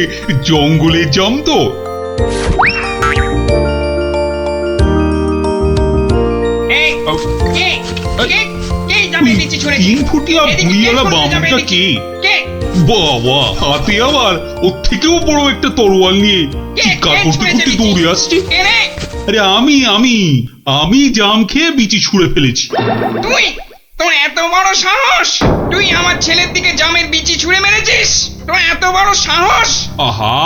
জঙ্গলের জাম তো। বাবা, হাতে আবার ওর থেকেও বড় একটা তরোয়াল নিয়ে চিৎকার করতে করতে দৌড়ে আসছে। আরে আমি জাম খেয়ে বিচি ছুঁড়ে ফেলেছি। তুই? তোর এত বড় সাহস? তুই আমার ছেলের দিকে জামের বিচি ছুঁড়ে মেরেছিস? তোর এত বড় সাহস? আহা,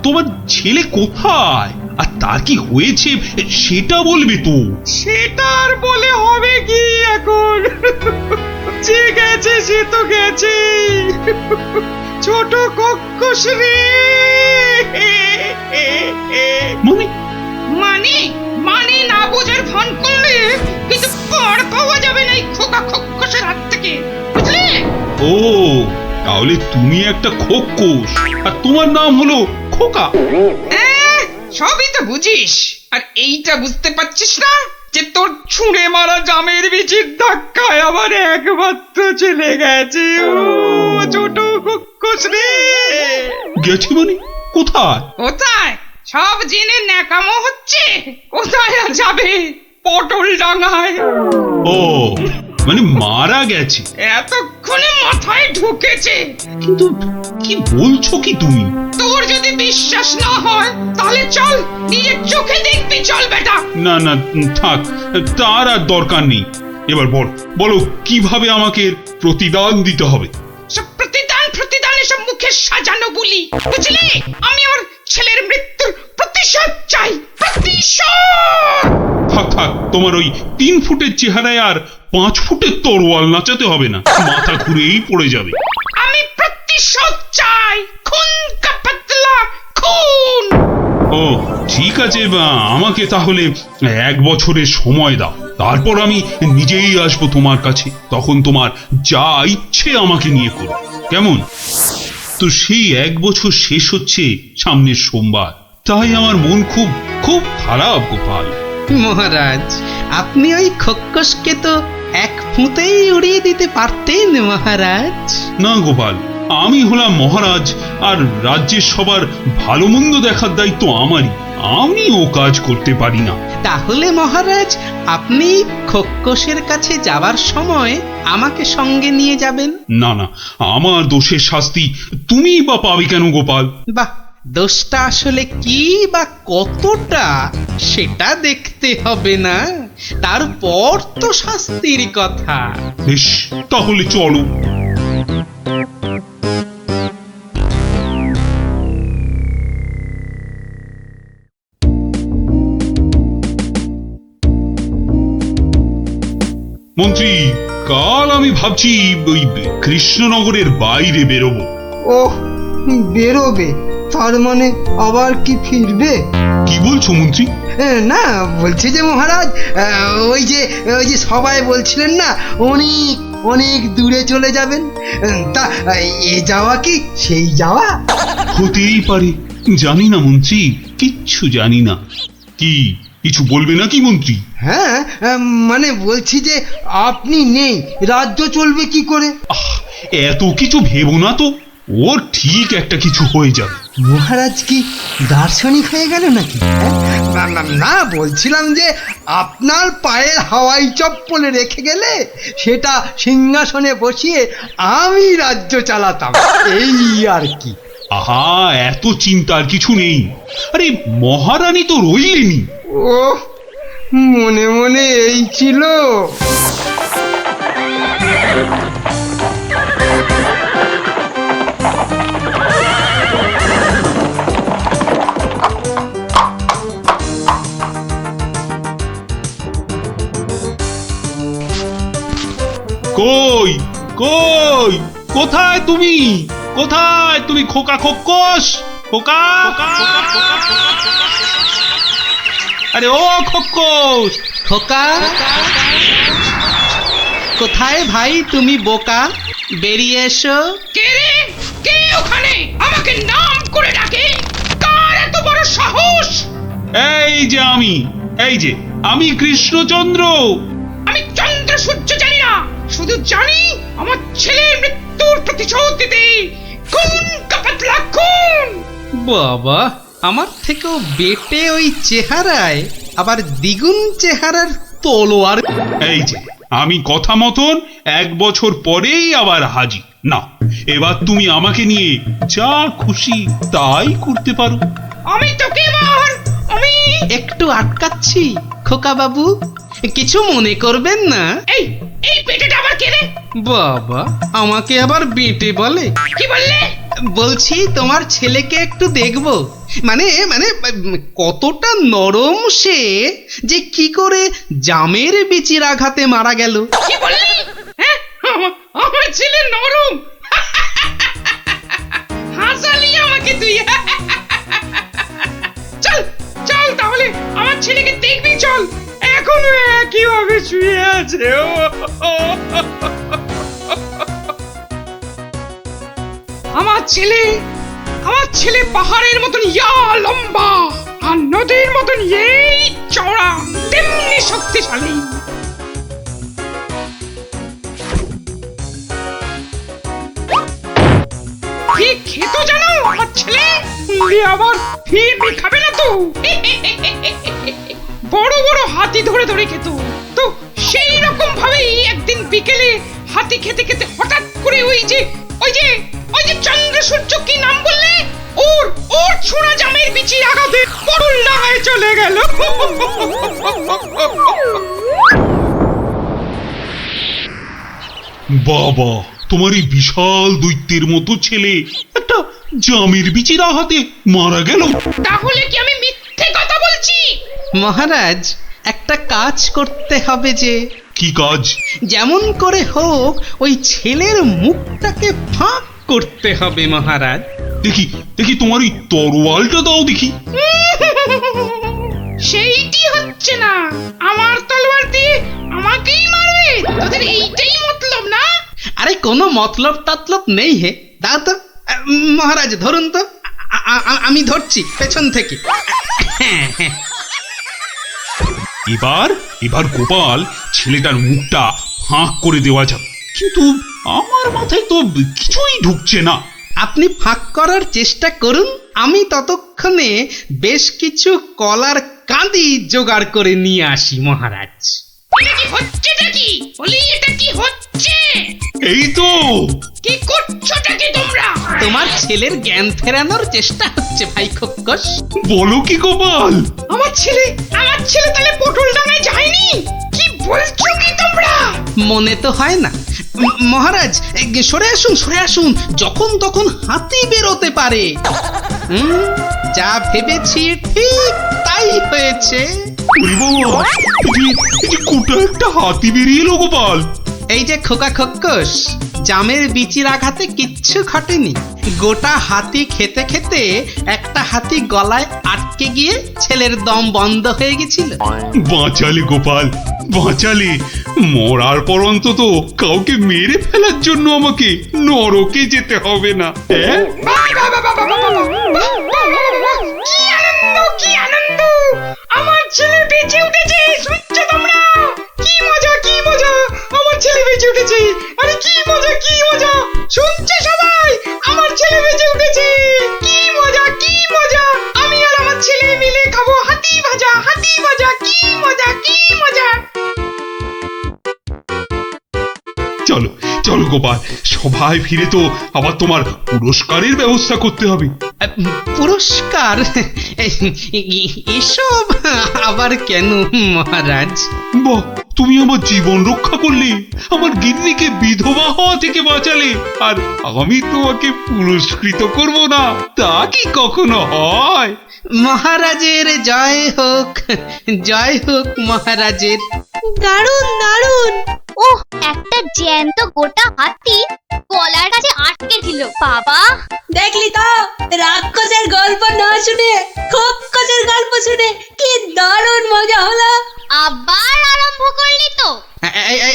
তোমার ছেলে কোথায় আর তার কি হয়েছে সেটা বলবে তো। সেটা আর বলে হবে কি এখন? যে গেছে সে তো গেছে। ছোট কক্ষস রে। মানে না বোঝার ভান করলে কিন্তু পার পাওয়া যাবে না এই খোকা কক্ষসের হাত থেকে, বুঝলে? ও, তাহলে তুমি একটা খোকস আর তোমার নাম হলো খোকা। সবই তো বুঝিস, আর এইটা বুঝতে পারছিস না যে তোর ছুঁড়ে মারা জামের বিচির ধাক্কায় আবার একমাত্র চলে গেছে। ও ছোট কক্ষস রে। গেছে মানে? কোথায়? কোথায় সব জেনে ন্যাকামো হচ্ছে। কোথায় আর যাবে? পটল ডাঙায়। ও, মানে মারা গেছে? এতক্ষণে মাথায় ঢুকেছে। কিন্তু কি বলছো কি তুমি? তোর যদি বিশ্বাস না হয় তাহলে চল, নিজের চোখে দেখবি। চল বেটা। না না, থাক, তার আর দরকার নেই। এবার বলো কিভাবে আমাকে প্রতিদান দিতে হবে? সব প্রতিদান এসব মুখে সাজানো বলি, বুঝলি? আমি আমার ছেলের মৃত্যুর প্রতিশোধ চাই, প্রতিশোধ। থাক থাক, তোমার ওই 3 ফুটের চেহারায় আর 5 ফুটের তরোয়াল নাচাতে হবে না, মাথা ঘুরেই পড়ে যাবে। আমি প্রতিশোধ চাই, খুন কা বদলা, খুন। ও ঠিক আছে, আমাকে তাহলে 1 বছরের সময় দাও, তারপর আমি নিজেই আসবো তোমার কাছে, তখন তোমার যা ইচ্ছে আমাকে নিয়ে করো, কেমন? তো সেই 1 বছর শেষ হচ্ছে সামনের সোমবার, তাই আমার মন খুব খুব খারাপ গোপাল। মহারাজ, আপনি ওই খোক্কসকে তো 1 ফুঁতেই উড়িয়ে দিতে পারতেন মহারাজ। না গোপাল, আমি হলাম মহারাজ, আর রাজ্যের সবার ভালো মন্দ দেখার দায়িত্ব আমারই, আমি ও কাজ করতে পারি না। তাহলে মহারাজ, আপনি খোক্কসের কাছে যাবার সময় আমাকে সঙ্গে নিয়ে যাবেন। না না, আমার দোষের শাস্তি তুমি বা পাবে কেন গোপাল? বাহ, দোষটা আসলে কি বা কতটা সেটা দেখতে হবে না, তারপর তো শাস্তির কথা। বেশ, তাহলে চলো। মন্ত্রী, কাল আমি ভাবছি ওই কৃষ্ণনগরের বাইরে বেরোবো। ওহ, বেরোবে? তার মানে আবার কি ফিরবে? কি বলছো মন্ত্রী? না, বলছি যে মহারাজ, ওই যে সবাই বলছিলেন না অনেক অনেক দূরে চলে যাবেন, তা এ যাওয়া কি সেই যাওয়া? হতেই পারে, জানি না মন্ত্রী, কিচ্ছু জানি না। কি কিছু বলবে নাকি মন্ত্রী? হ্যাঁ, মানে বলছি যে আপনি নেই, রাজ্য চলবে কি করে? এত কিছু ভেবো না তো, ওর ঠিক একটা কিছু হয়ে যাবে। মহারাজ কি দার্শনিক হয়ে গেল নাকি? না, বলছিলাম যে আপনার পায়ের হাওয়াই চপ্পলে রেখে গেলে সেটা সিংহাসনে বসিয়ে আমি রাজ্য চালাতাম, এই আর কি। আহা, এত চিন্তার কিছু নেই। আরে মহারানী তো রইলেনি। ও, মনে মনে এই ছিল। কই কই, কোথায় তুমি? কোথায় তুমি খোকা খোকস? খোকা, আরে ও খোকস, খোকা, কোথায় ভাই তুমি বোকা? বেরিয়ে এসো। কে রে? কে ওখানে আমাকে নাম করে ডাকে? কার এত বড় সাহস? এই যে আমি কৃষ্ণচন্দ্র। আমি চন্দ্র সূর্য জানি না, শুধু জানি আমার ছেলের মৃত্যুর প্রতিশোধ দিতে খুন কা বদলা, খুন। বাবা, আমার থেকেও বেটে ওই চেহারায় আবার দ্বিগুণ চেহারার তলোয়ার। এই যে আমি কথা মতন 1 বছর পরেই আবার হাজির। না, এবার তুমি আমাকে নিয়ে যা খুশি তাই করতে পারো। আমি তোকে এবার আমি একটু আটকাচ্ছি খোকা বাবু, কিছু মনে করবেন না। এই পেটেটা আবার কে রে? বাবা, আমাকে আবার বেটে বলে? কি বললে? বলছি তোমার ছেলেকে একটু দেখবো, মানে মানে কতটা নরম সে, যে কি করে জামের বিচির আঘাতে মারা গেল। কি বললি? হ্যাঁ, আমার ছেলে নরম? হাসালি আমাকে তুই। চল চল, তাহলে আমার ছেলেকে দেখবি, চল। এখনো একইভাবে শুয়ে আছে। আমার ছেলে পাহাড়ের মতন ইয়া লম্বা, আর নদীর মতন এই চওড়া, তেমনি শক্তিশালী। কি খেত জানো আমার ছেলে? আবার ফিরবি খাবে না তো। বড় বড় হাতি ধরে ধরে খেত। তো সেই রকম ভাবেই একদিন বিকেলে হাতি খেতে খেতে হঠাৎ করে ওই যে চন্দ্র সূর্য, কি নাম বললে? ওর ছোড়া জামের বিচির আঘাতে পরল ডাঙায় চলে গেল। বাবা, তোমার এই বিশাল দৈত্যের মতো ছেলে একটা জামের বিচির আঘাতে মারা গেল। তাহলে কি আমি মিথ্যে মহারাজ একটা কাজ করতে হবে যে। কি কাজ? যেমন করে হোক ওই ছেলের মুখটাকে ফাঁক করতে হবে মহারাজ। দেখি দেখি তোমার ওই তরোয়ালটা দাও দেখি। সেইটি হচ্ছে না, আমার তলোয়ার দিয়ে আমাকেই মারবে? তোদের এইটাই মতলব না? আরে কোনো মতলব টাতলব নেই হে। দাও তো মহারাজ, ধরুন তো। আমি ধরছি পেছন থেকে। এবার এবার গোপাল ছেলেটার মুখটা ফাঁক করে দেওয়া যাবে, কিন্তু আমার মাথায় তো কিছুই ঢুকছে না। আপনি ফাঁক করার চেষ্টা করুন, আমি ততক্ষণে বেশ কিছু কলার কাঁদি জোগাড় করে নিয়ে আসি মহারাজ। এটা কি হচ্ছেটা কি? বলি এটা কি হচ্ছে? এই তো। কি করছোটা কি তোমরা? তোমার ছেলের জ্ঞান ফেরানোর চেষ্টা হচ্ছে ভাই খোকস। বলো কি গোপাল? আমার ছেলে তাহলে পটল ডাঙায় যায়নি? কি বলছো কি তোমরা? মনে তো হয় না মহারাজ। সরে আসুন সরে আসুন, যখন তখন হাতি বেরোতে পারে। যা ভেবেছি ঠিক তাই হয়েছে। কোটা একটা হাতি বেরিয়ে এলো গোপাল। এই যে খোকা খোকস, জামের বিচির আঘাতে কিচ্ছু ঘটেনি। গোটা হাতি খেতে খেতে একটা হাতি গলায় আটকে গিয়ে ছেলের দম বন্ধ হয়ে গেছিল। বাঁচালে গোপাল, বাঁচালে। মরার পর অন্তত কাউকে মেরে ফেলার জন্য আমাকে নরকে যেতে হবে না। কি আনন্দ! আমার ছেলে বেঁচে উঠেছে, শুনছো তোমরা? কি মজা কি মজা! আমার ছেলে বেঁচে উঠেছে। আরে কি মজা কি মজা! শুনছো সবাই? আমার ছেলে বেঁচে উঠেছে। কি মজা কি মজা! আমি আর আমার ছেলে মিলে খাবো হাতি ভাজা, হাতি ভাজা। কি মজা কি মজা! চলো চলো গোপাল, সবাই ফিরে তো আবার তোমার পুরস্কারের ব্যবস্থা করতে হবে। পুরস্কার? এসব আবার কেন মহারাজ? বাহ, তুমি আমার জীবন রক্ষা করলে, আমার গিন্নিকে বিধবা হওয়া থেকে বাঁচালে, আর আমি তোমাকে পুরস্কৃত করব না, তা কি কখনো হয়? মহারাজের জয় হোক, জয় হোক মহারাজের। দারুণ দারুণ। ওহ, একটা জ্যান্ত গোটা হাতি গলার কাছে আটকে ছিল। বাবা, দেখলি তো, রাক্ষসের গল্প না শুনে খোকসের গল্প শুনে কি দারুণ মজা হলো। আবার আরম্ভ করলি তো?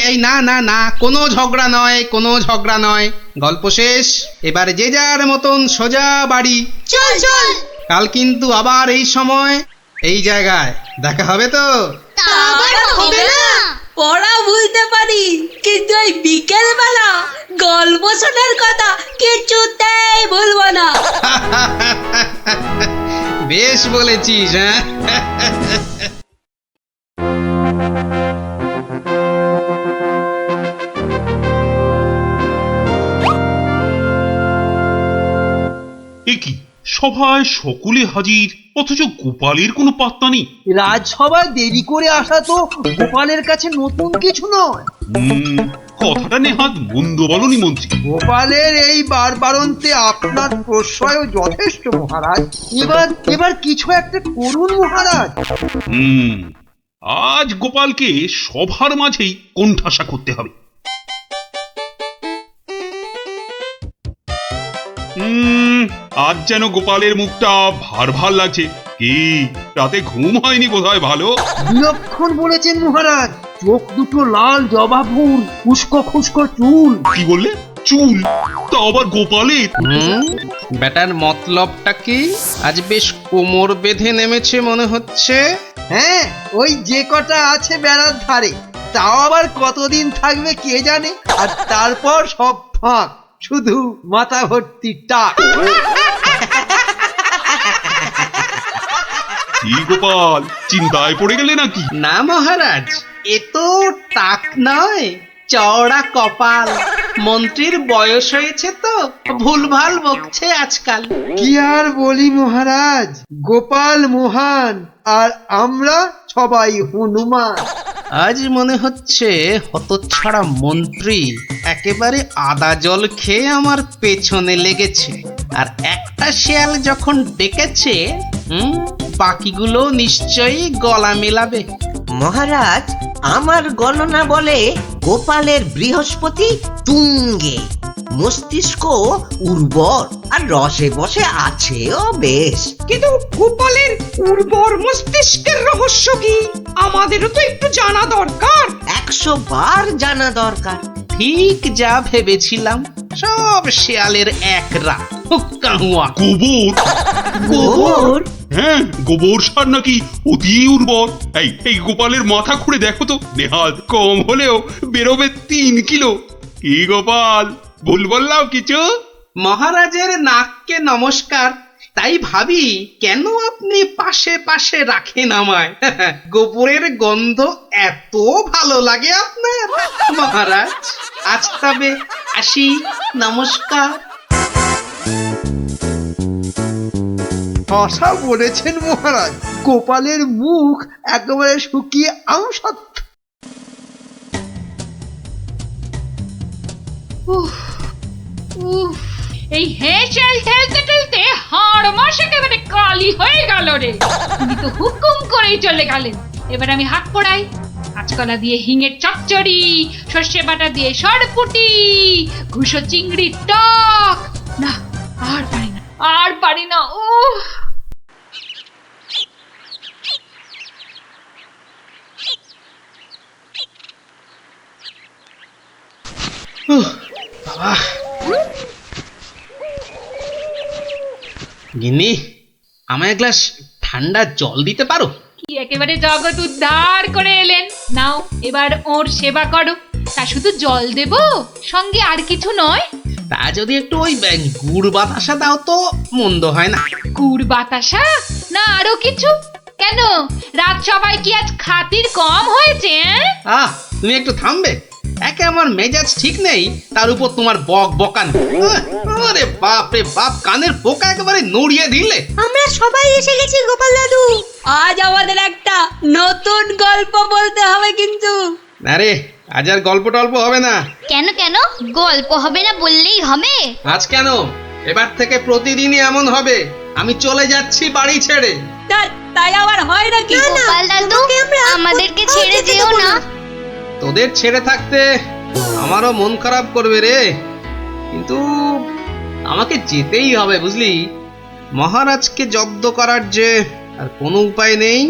এই না না না, কোনো ঝগড়া নয়, কোনো ঝগড়া নয়। গল্প শেষ, এবার যে যার মতন সোজা বাড়ি। চল চল। কাল কিন্তু আবার এই সময় এই জায়গায় দেখা হবে তো? তা আবার হবে না। পড়া ভুলতে পারি, কিন্তু ওই বিকেল বেলা গল্প শোনার কথা কিছুতেই ভুলবো না। বেশ বলেছিস। হ্যাঁ, এ কি, সভায় সকলে হাজির, অথচ গোপালের কোনো পাত্তা নেই। রাজসভায় দেরি করে আসা তো গোপালের কাছে নতুন কিছু নয়। কথাটা নেহাত মন্দ বলনি মন্ত্রী। গোপালের এই বারবারন্তে আপনার প্রশ্রয়ও যথেষ্ট মহারাজ। এবার কিছু একটা করুন মহারাজ। আজ গোপালকে সভার মাঝেই কোণঠাসা করতে হবে। আজ যেন গোপালের মুখটা ভার ভার লাগছে। কি, রাতে ঘুম হয়নি বোধহয় ভালো? বিলক্ষণ বলেছেন মহারাজ। চোখ দুটো লাল জবা ফুল, খুস্কো খুস্কো চুল। কি বললে? চুল? তা আবার গোপালের? ব্যাটার মতলবটা কি? আজ বেশ কোমর বেঁধে নেমেছে মনে হচ্ছে। হ্যাঁ, ওই যে কটা আছে বেড়ার ধারে, তাও আবার কতদিন থাকবে কে জানে। আর তারপর সব ফাঁক, শুধু মাথা ভর্তি টাক। কি গোপাল, চিন্তায় পড়ে গেলে নাকি? না মহারাজ, এ তো টাক নয়, চওড়া কপাল। মন্ত্রীর বয়স হয়েছে তো ভুলভাল বকছে আজকাল। কি আর বলি মহারাজ, গোপাল মহান আর আমরা সবাই হনুমান। আজ মনে হচ্ছে হতচ্ছাড়া মন্ত্রী একেবারে আদা জল খেয়ে আমার পেছনে লেগেছে। আর একটা শেয়াল যখন ডেকেছে, বাকিগুলো নিশ্চয়ই গলা মেলাবে। মহারাজ, আমার গণনা বলে গোপালের বৃহস্পতি তুঙ্গে, মস্তিষ্ক উর্বর আর রসে বসে আছেও বেশ। কিন্তু গোপালের উর্বর মস্তিষ্কের রহস্য কি আমাদেরও তো একটু জানা দরকার। 100 বার জানা দরকার। ঠিক যা ভেবেছিলাম, সব শেয়ালের এক রাত। হুক্কাহুয়া। গোবর? গোবর? হ্যাঁ, গোবর সার নাকি অতি উর্বর। এই গোপালের মাথা খুঁড়ে দেখো তো, নেহাত কম হলেও বেরোবে 3 কিলো। কি গোপাল, ভুল বললাম কিছু? মহারাজের নাককে নমস্কার। তাই ভাবি কেন আপনি পাশে পাশে রাখেন আমায়। গোবরের গন্ধ এত ভালো লাগে আপনার মহারাজ। আজ তবে আসি, নমস্কার। ভাষা বলেছেন মহারাজ, গোপালের মুখ একেবারে শুকিয়ে আমসত্ব। এই হেঁচেল ঠেলতে ঠেলতে হাড় মাস একেবারে কালি হয়ে গেল রে। তুমি তো হুকুম করেই চলে গেলেন। এবার আমি হাত পড়াই। কাঁচকলা দিয়ে হিঙের চচ্চড়ি, সর্ষে বাটা দিয়ে সরপুটি, ঘুষো চিংড়ির টক। না, আর পারি না, আর পারি না। গিন্নি, আমায় এক গ্লাস ঠান্ডা জল দিতে পারো? কি একেবারে জগৎ উদ্ধার করে এলেন। নাও, এবার ওর সেবা করো। তা শুধু জল দেব, সঙ্গে আর কিছু নয়? তা যদি একটু ওই গুড় বাতাসা দাও তো মন্দ হয় না। গুড় বাতাসা না আরো কিছু? কেন, রাত সবাই কি আজ খাতির কম হয়েছে? তুমি একটু থামবে? একে আমার মেজাজ ঠিক নেই, তার উপর তোমার বক বকান। আরে বাপ রে বাপ, কানের পোকা একেবারে নড়িয়ে দিলে। আমরা সবাই এসে গেছি গোপাল দাদু। আজ আমাদের একটা নতুন গল্প বলতে হবে কিন্তু। আরে আজ আর গল্প টল্প হবে না। কেন কেন গল্প হবে না বললেই হবে? আজ কেন, এবার থেকে প্রতিদিনই এমন হবে। আমি চলে যাচ্ছি বাড়ি ছেড়ে। তাই আবার হয় নাকি? গোপাল দাদু, আমাদেরকে ছেড়ে যেও না। তোদের ছেড়ে থাকতে আমারও মন খারাপ করবে রে, কিন্তু আমাকে যেতেই হবে বুঝলি। মহারাজকে জব্দ করার যে আর কোনো উপায় নেই,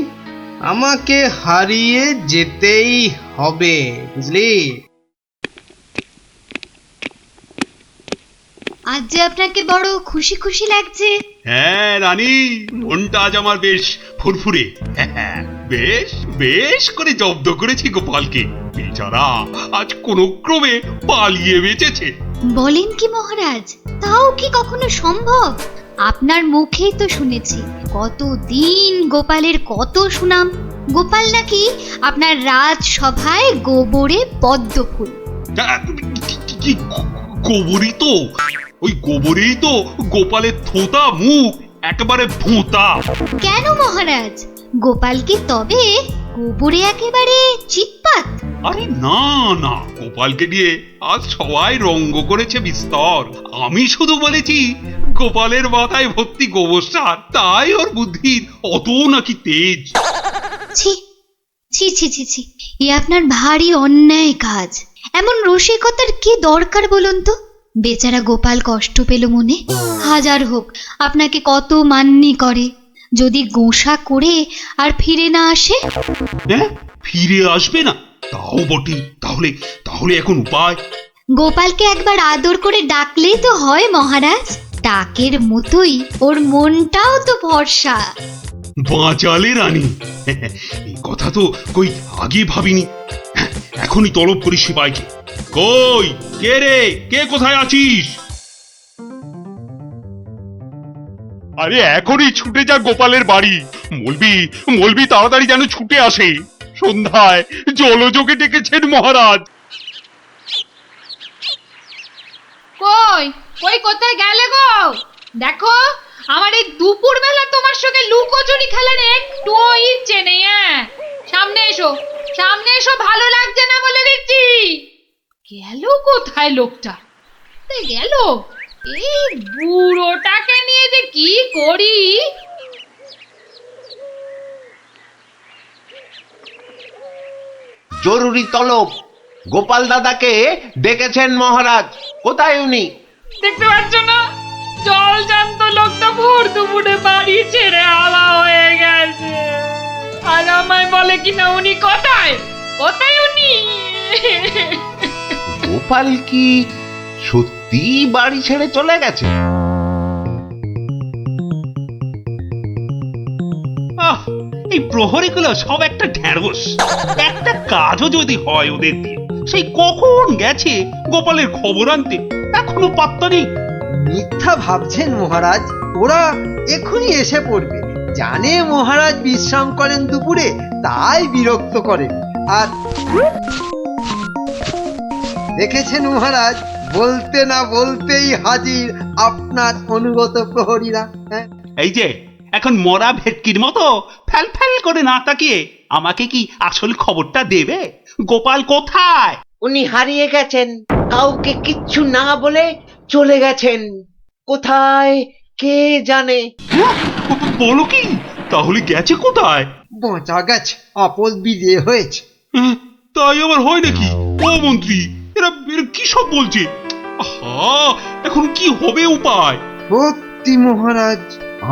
আমাকে হারিয়ে যেতেই হবে বুঝলি। আজ যে আপনাকে বড় খুশি খুশি লাগছে। হ্যাঁ রানী, মনটা আজ আমার বেশ ফুরফুরে। বেশ বেশ করে জব্দ করেছি গোপালকে। বেচারা আজ কোনো ক্রমে পালিয়ে বেঁচেছে। বলেন কি মহারাজ, তাও কি কখনো সম্ভব? আপনার মুখেই তো শুনেছি কতদিন গোপালের কত সুনাম। গোপাল নাকি আপনার রাজসভায় গোবরে পদ্ম ফুল। গোবরই তো, ওই গোবরেই তো গোপালের থোতা মুখ একেবারে ভোঁতা। কেন মহারাজ, গোপাল কি তবে গোবরে একেবারে চিৎপাত? আরে না না, গোপালকে নিয়ে আজ সবাই রঙ্গ করেছে বিস্তর। আমি শুধু বলেছি গোপালের মাথায় ভর্তি গোবর সার, তাই ওর বুদ্ধির অত নাকি তেজ। ছি ছি ছি ছি ছি, এ আপনার ভারী অন্যায় কাজ। এমন রসিকতার কি দরকার বলুন তো? বেচারা গোপাল কষ্ট পেল মনে। হাজার হোক আপনাকে কত মান্যি করে, যদি গোসা করে আর ফিরে না আসে। হ্যাঁ, ফিরে আসবে না? তাও বটে। তাহলে তাহলে এখন উপায়? গোপালকে একবার আদর করে ডাকলেই তো হয় মহারাজ। ডাকের মতোই ওর মনটাও তো ভরসা। বাঁচালে রানী, এই কথা তো কই আগে ভাবিনি। এখনই তলব করি সিপাইকে। কই কে রে, কে কোথায় আছিস? আরে এখনই ছুটে যা গোপালের বাড়ি। মলবি তাড়াতাড়ি যেন ছুটে আসে। সন্ধ্যায় জলযোগে ডেকেছেন মহারাজ। কই কই কোথায় গেলে গো? দেখো, আমার এই দুপুর বেলা তোমার সঙ্গে লুকোচুরি খেলার একটুও ইচ্ছে নেই। সামনে এসো, সামনে এসো, ভালো লাগছে না বলে দিচ্ছি। গেল কোথায় লোকটা? গেল, এই বুড়োটাকে নিয়ে যে কি করি। জরুরি তলব। গোপাল দাদাকে ডেকেছেন মহারাজ। কোথায় উনি? দেখতে পাচ্ছ না, জল জান্ত লোকটা ভোর দুপুরে বাড়ি ছেড়ে আলা হয়ে গেছে। আর আমায় বলে কিনা উনি কোথায়, কোথায় উনি? গোপাল কি সত্যি বাড়ি ছেড়ে চলে গেছে? এই প্রহরীগুলো সব একটা ঢ্যাঁড়স। একটা কাজও যদি হয় ওদের দিয়ে, সেই কখন গেছে গোপালের খবর আনতে, এখনো পাত্তা নেই। মিথ্যা ভাবছেন মহারাজ, ওরা এখনই এসে পড়বে। জানে মহারাজ বিশ্রাম করেন দুপুরে, তাই বিরক্ত করেন। আর দেখেছেন মহারাজ, বলতে না বলতেই হাজির আপনার অনুগত প্রহরীরা। হ্যাঁ, এই যে এখন মরা ভেটকির মতো ফ্যাল ফ্যাল করে না তাকিয়ে আমাকে কি আসল খবরটা দেবে? গোপাল কোথায়? উনি হারিয়ে গেছেন, কাউকে কিচ্ছু না বলে চলে গেছেন। কোথায় কে জানে? বলো কি? তাহলে গেছে কোথায়? বাঁচা গেছে, আপদ বিজে হয়েছে। তাই আবার হয় নাকি? ও মন্ত্রী, এরা কি সব বলছে? আহা, এখন কি হবে উপায়? সত্যি মহারাজ,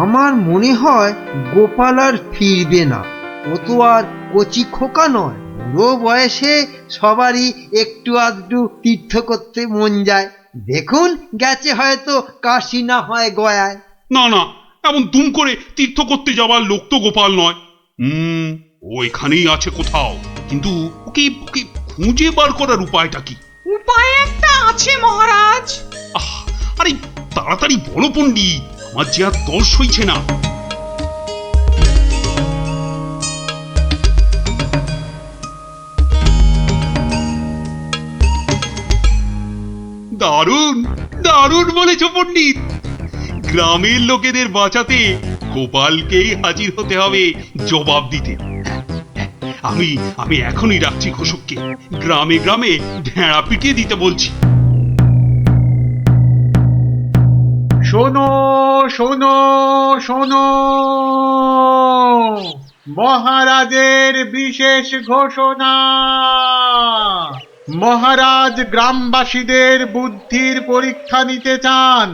আমার মনে হয় গোপাল আর ফিরবে না। ও তো আর কচি খোকা নয়। বুড়ো বয়সে সবারই একটু আধটু তীর্থ করতে মন যায়। দেখুন, গেছে হয়তো কাশি না হয় গয়ায়। না না, এমন দুম করে তীর্থ করতে যাওয়ার লোক তো গোপাল নয়। ও এখানেই আছে কোথাও, কিন্তু ওকে ওকে খুঁজে বার করার উপায়টা কি? উপায় একটা আছে মহারাজ। আরে তাড়াতাড়ি বলো পণ্ডিত, আমার যে আর দর্শ হইছে না। দারুণ দারুণ বলেছ পণ্ডিত। গ্রামের লোকেদের বাঁচাতে গোপালকেই হাজির হতে হবে জবাব দিতে। আমি আমি এখনই রাখছি ঘোষককে, গ্রামে গ্রামে ঢেঁড়া পিটিয়ে দিতে বলছি। শোনো শোনো শোনো, মহারাজের বিশেষ ঘোষণা। মহারাজ গ্রামবাসীদের বুদ্ধির পরীক্ষা নিতে চান,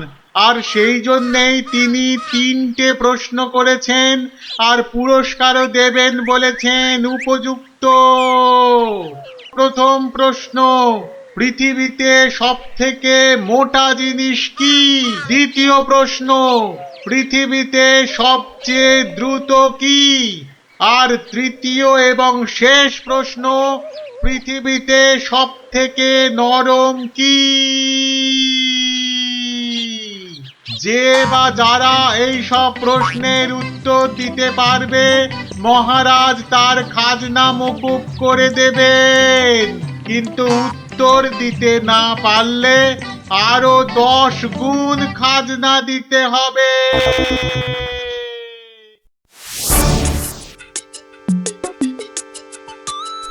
আর সেই জন্যেই তিনি 3টে প্রশ্ন করেছেন, আর পুরস্কারও দেবেন বলেছেন উপযুক্ত। প্রথম প্রশ্ন, পৃথিবীতে সবথেকে মোটা জিনিস কি? দ্বিতীয় প্রশ্ন, পৃথিবীতে সবচেয়ে দ্রুত কি? আর তৃতীয় এবং শেষ প্রশ্ন, পৃথিবীতে সবথেকে নরম কি? যে বা যারা এই সব প্রশ্নের উত্তর দিতে পারবে, মহারাজ তার খাজনা মকুব করে দেবেন। কিন্তু উত্তর দিতে না পারলে আরো 10 গুণ খাজনা দিতে হবে।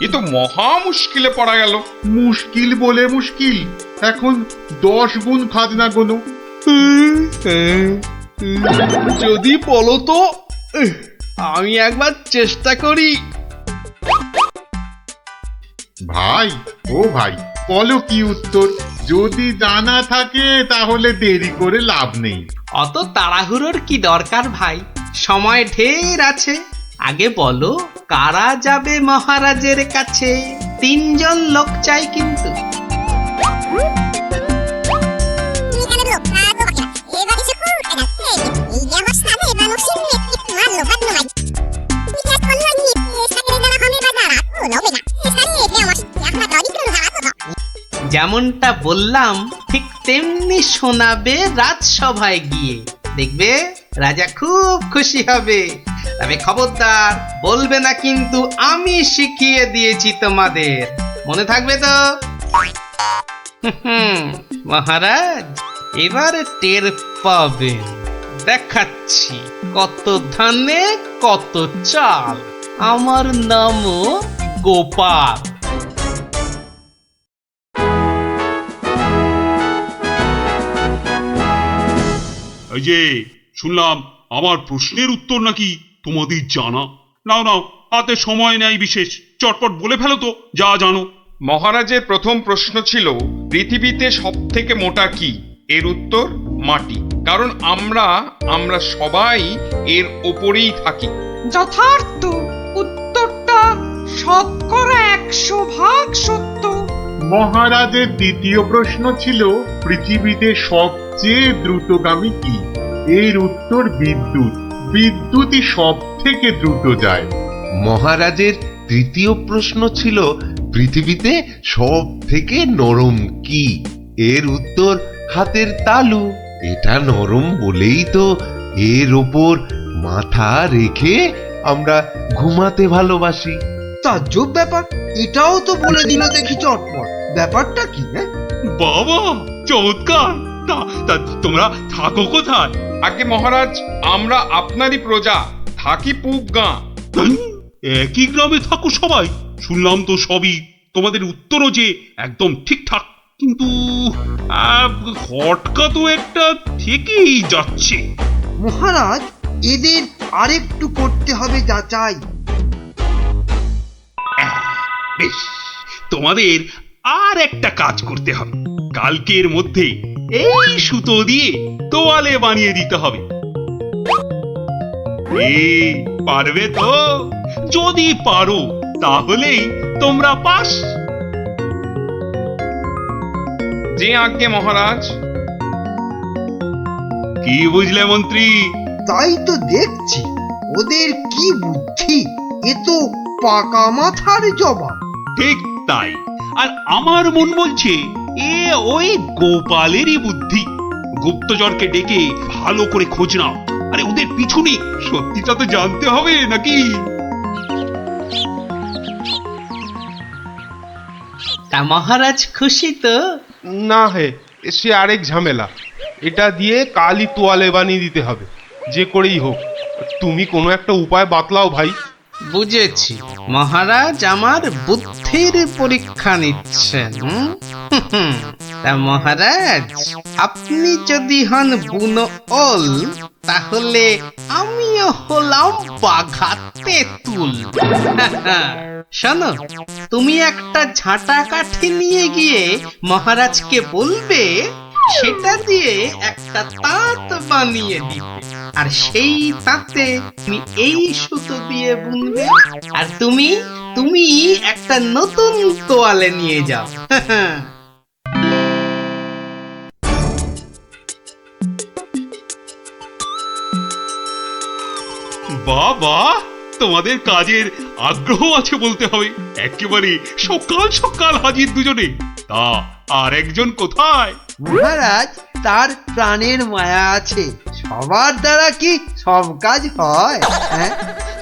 এ তো মহা মুশকিলে পড়া গেল। মুশকিল বলে মুশকিল, এখন 10 গুণ খাজনা গোনো। যদি বলো তো আমি একবার চেষ্টা করি। ভাই, ও ভাই, বলো কি উত্তর? যদি জানা থাকে তাহলে দেরি করে লাভ নেই। অত তাড়াহুড়োর কি দরকার ভাই, সময় ঢের আছে। আগে বলো, কারা যাবে মহারাজের কাছে? 3 জন লোক চাই কিন্তু। যেমনটা বললাম ঠিক তেমনি শোনাবে রাজসভায় গিয়ে, দেখবে রাজা খুব খুশি হবে। তবে খবরদার বলবে না কিন্তু আমি শিখিয়ে দিয়েছি তোমাদের, মনে থাকবে তো? মহারাজ এবার টের পাবেন, দেখাচ্ছি কত ধানে কত চাল। আমার নামও গোপাল। এই যে শুনলাম আমার প্রশ্নের উত্তর নাকি তোমাদের জানা। নাও নাও, হাতে সময় নেই বিশেষ। চটপট বলে ফেলো তো যা জানো। মহারাজের প্রথম প্রশ্ন ছিল পৃথিবীতে সব থেকে মোটা কি? এর উত্তর মাটি। কারণ আমরা সবাই এর ওপরেই থাকি। যথার্থ উত্তরটা 100% সত্য। মহারাজের দ্বিতীয় প্রশ্ন ছিল পৃথিবীতে সবচেয়ে দ্রুতগামী কি? এর উত্তর বিদ্যুৎ। বিদ্যুৎই সব থেকে দ্রুত যায়। মহারাজের তৃতীয় প্রশ্ন ছিল পৃথিবীতে সব থেকে নরম কি? এর উত্তর হাতের তালু। এটা নরম বলেই তো এর ওপর মাথা রেখে আমরা ঘুমাতে ভালোবাসি। তাজ্জব ব্যাপার, এটাও তো বলে দিল দেখি চটপট। ব্যাপারটা কি? বাবা চমৎকার। তা তোমরা থাকো কোথায়? আগে মহারাজ, আমরা আপনারই প্রজা, থাকি পুবগাঁ। একই গ্রামে থাকো সবাই? শুনলাম তো সবই। তোমাদের উত্তরও যে একদম ঠিকঠাক, কিন্তু খটকা তো একটা থেকেই যাচ্ছে। মহারাজ, এদের আরেকটু করতে হবে যাচাই। বেশ, তোমাদের আর একটা কাজ করতে হবে। কালকের মধ্যে এই সুতো দিয়ে তোয়ালে বানিয়ে দিতে হবে। পারবে তো? যদি পারো তাহলেই তোমরা পাস। যে আজ্ঞে মহারাজ। কি বুঝলে মন্ত্রী? তাই তো দেখছি, ওদের কি বুদ্ধি! এ তো পাকা মাথার জবাব। ঠিক তাই। আর আমার মন বলছে এ ওই গোপালেরই বুদ্ধি। গুপ্তচরকে ডেকে ভালো করে খোঁজ নাও। আরে ওদের পিছনে সত্যিটা তো জানতে হবে নাকি? তা মহারাজ খুশি তো? না হে, সে আরেক ঝামেলা। এটা দিয়ে কালই তোয়ালে বানিয়ে দিতে হবে, যে করেই হোক। তুমি কোনো একটা উপায় বাতলাও ভাই। বুঝেছি, মহারাজ আমার বুদ্ধির পরীক্ষা নিচ্ছেন। তা মহারাজ, আপনি যদি হন বুনো ওল, তাহলে আমিও হলাম বাঘা তেঁতুল। শোনো, তুমি একটা ঝাঁটা কাঠি নিয়ে গিয়ে মহারাজকে বলবে সেটা দিয়ে একটা তাঁত বানিয়ে দিতে, আর সেই তাঁতে তুমি এই সুতো দিয়ে বুনবে, আর তুমি একটা নতুন তোয়ালে নিয়ে যাও। বাবা, তোমাদের কাজের আগ্রহ আছে বলতে হবে। একেবারে সকাল সকাল হাজির দুজনে। তা আর একজন কোথায়? মহারাজ, তার প্রাণের মায়া আছে। সবার দ্বারা কি সব কাজ হয়?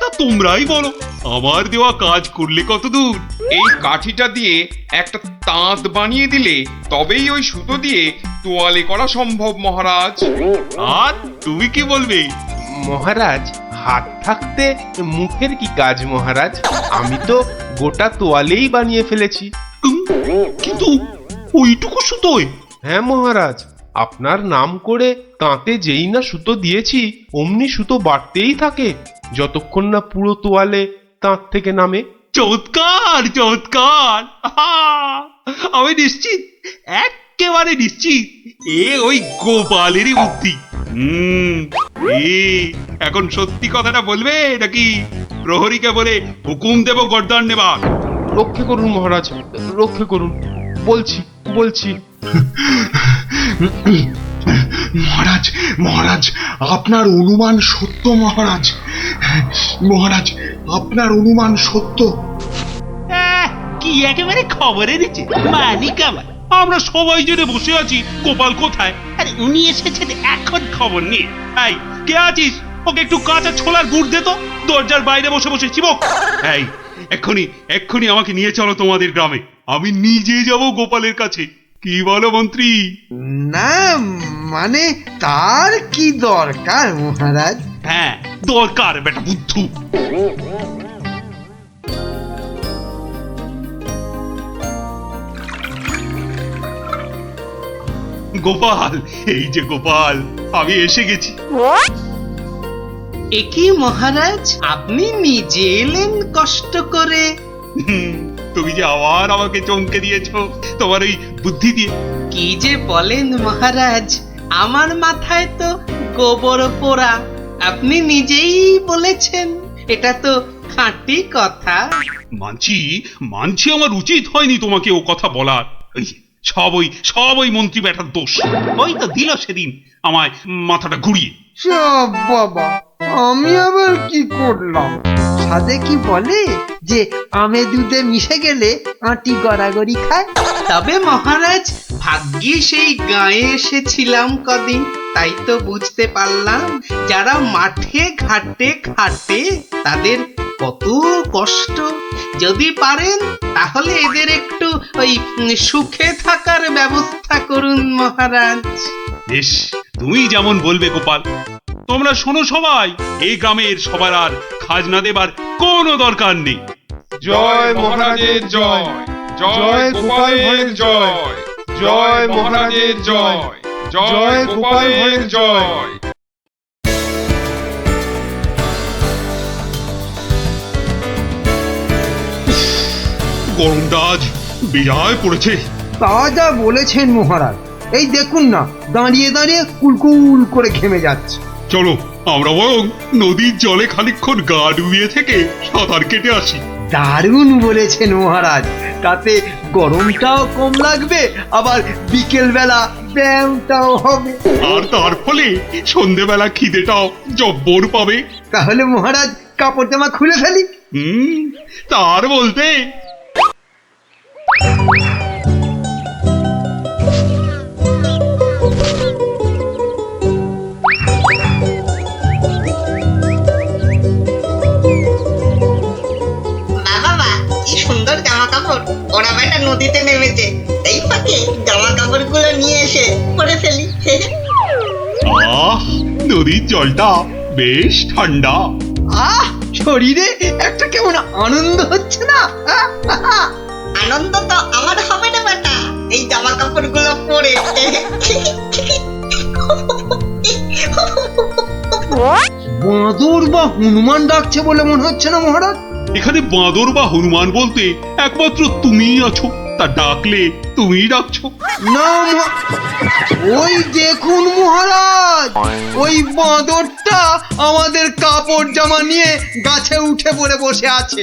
তা তোমরাই বলো, আমার দেওয়া কাজ করলে কতদূর? এই কাঠিটা দিয়ে একটা তাঁত বানিয়ে দিলে তবেই ওই সুতো দিয়ে তোয়ালে করা সম্ভব মহারাজ। আর তুমি কি বলবে? মহারাজ, হাত থাকতে মুখের কি কাজ মহারাজ? আমি তো গোটা তোয়ালেই বানিয়ে ফেলেছি। কিন্তু ওইটুকু সুতোয়? হ্যাঁ মহারাজ, আপনার নাম করে তাঁতে যেই না সুতো দিয়েছি অমনি সুতো বাড়তেই থাকে, যতক্ষণ না পুরো তোয়ালে তাঁত থেকে নামে। চমৎকার চমৎকার। আমি নিশ্চিত, একেবারে নিশ্চিত এ ওই গোপালেরই বুদ্ধি। এখন সত্যি কথাটা বলবে নাকি প্রহরীকে বলে হুকুম দেব গর্দান নেবার? রক্ষে করুন মহারাজ, রক্ষে করুন। বলছি বলছি। মহারাজ, মহারাজ, আপনার অনুমান সত্য মহারাজ। মহারাজ, আপনার অনুমান সত্য। কি একেবারে খবরে দিচ্ছে মালিক আমার। আমরা সবাই জেনে বসে আছি গোপাল কোথায়, আরে উনি এসেছেন এখন খবর নিয়ে। এই কে আছিস? ওকে একটু কাঁচা ছোলার গুড় দে তো, দরজার বাইরে বসে বসে চিবক। এই এক্ষুনি আমাকে নিয়ে চলো তোমাদের গ্রামে। আমি নিজে যাব গোপালের কাছে। কি বলো মন্ত্রী? না মানে তার কি দরকার মহারাজ? হ্যাঁ দরকার বেটা বুদ্ধু। গোপাল, এই যে গোপাল, আমি এসে গেছি। একি মহারাজ, আপনি নিজে এলেন কষ্ট করে? তুমি যে আবার আমাকে চমকে দিয়েছো তোমার ওই বুদ্ধি দিয়ে। কি যে বলেন মহারাজ, আমার মাথায় তো গোবর পোড়া। আপনি নিজেই বলেছেন, এটা তো খাঁটি কথা। মানছি আমার উচিত হয়নি তোমাকে ও কথা বলার। সব ওই মন্ত্রী ব্যাটার দোষ। ওই তো দিল সেদিন আমায় মাথাটা ঘুরিয়ে। সব বাবা, আমি আবার কি করলাম? সাধে কি বলে যে আমে দুধে মিশে গেলে আটি গড়াগড়ি খায়। তবে মহারাজ, ভাগ্যে সেই গায়ে এসেছিলাম কদিন, তাই তো বুঝতে পারলাম যারা মাঠে ঘাটে খাটে তাদের কত কষ্ট। যদি পারেন তাহলে এদের একটু ওই সুখে থাকার ব্যবস্থা করুন মহারাজ। বেশ, তুমি যেমন বলবে গোপাল। তোমরা শোনো সবাই, এই গ্রামের সবার আর খাজনা দেবার কোনো দরকার নেই। জয় মহারাজের জয়, জয় গোপাল ভাঁড়ের জয়, জয় মহারাজের জয়, জয় গোপাল ভাঁড়ের জয়। গরমটা আজ বিরায় পড়েছে। তা যা বলেছেন মহারাজ, এই দেখুন না, দাঁড়িয়ে দাঁড়িয়ে কুলকুল করে ঘেমে যাচ্ছে। চলো আমরা বরং নদীর জলে খানিকক্ষণ গা ডুবিয়ে থেকে সাঁতার কেটে আসি। দারুণ বলেছেন মহারাজ, তাতে গরমটাও কম লাগবে, আবার বিকেল বেলা ব্যায়ামটাও হবে, আর তার ফলে সন্ধেবেলা খিদেটাও জব্বর পাবে। তাহলে মহারাজ কাপড় জামা খুলে ফেলি। তার বলতে সুন্দর জামা কাপড়, ওরা বেটা নদীতে নেমেছে, এই ফাঁকে জামা কাপড় গুলো নিয়ে এসে পরে ফেলি। নদীর জলটা বেশ ঠান্ডা। শরীরে একটা কেমন আনন্দ হচ্ছে না? আনন্দ তো আমার হবে না বেটা, এই জামা কাপড় গুলো পরে। বাঁদর বা হনুমান ডাকছে বলে মনে হচ্ছে না মহারাজ? এখানে বাঁদর বা হনুমান বলতে একমাত্র তুমিই আছো, তা ডাকলে তুমিই ডাকছো না। ওই দেখুন মহারাজ, ওই বাঁদরটা আমাদের কাপড় জামা নিয়ে গাছে উঠে পড়ে বসে আছে।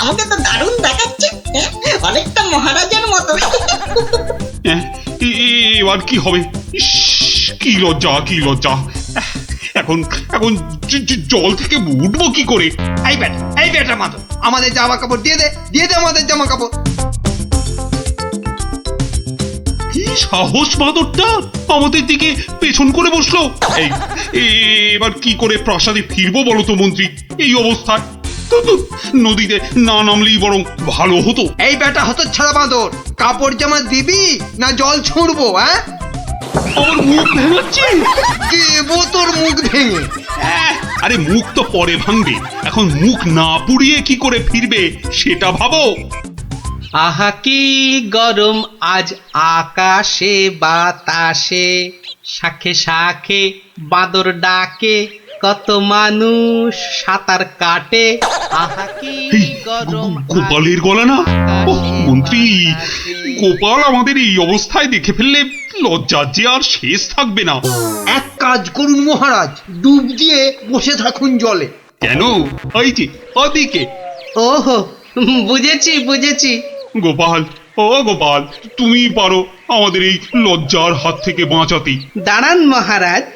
আমাকে তো দারুণ দেখাচ্ছে, অনেকটা মহারাজের মতো। এবার কি হবে? কি লজ্জা, কি লজ্জা। এখন জল থেকে উঠবো কি করে? এই বেটা মাদর, আমাদের জামা কাপড় দিয়ে দে আমাদের জামা কাপড়। কি সাহস বাঁদরটা আমাদের দিকে পেছন করে বসলো। এবার কি করে প্রাসাদে ফিরবো বলো তো মন্ত্রী, এই অবস্থায়? নদীতে না নামলেই বরং ভালো হতো। এই বেটা হতচ্ছাড়া বাঁদর, কাপড় জামা দিবি না জল ছুঁড়বো? আমার মুখ ভেঙাচ্ছে। দেবো তোর মুখ ভেঙে? আরে মুখ তো পরে ভাঙবে, এখন মুখ না পুড়িয়ে কি করে ফিরবে সেটা ভাবো। আহা কি গরম আজ আকাশে বাতাসে, শাখে শাখে বাদর ডাকে, কত মানুষ সাঁতার কাটে। আহা কি গরম। গোপালের গলা না? মন্ত্রী, গোপাল আমাদের এই অবস্থায় দেখে ফেললে লজ্জার যে আর শেষ থাকবে না। এক কাজ করুন মহারাজ, ডুব দিয়ে বসে থাকুন জলে। কেন? ওই যে ওদিকে। ওহো, বুঝেছি। গোপাল, ও গোপাল, তুমি পারো আমাদের এই লজ্জার হাত থেকে বাঁচাতে। দাঁড়ান মহারাজ।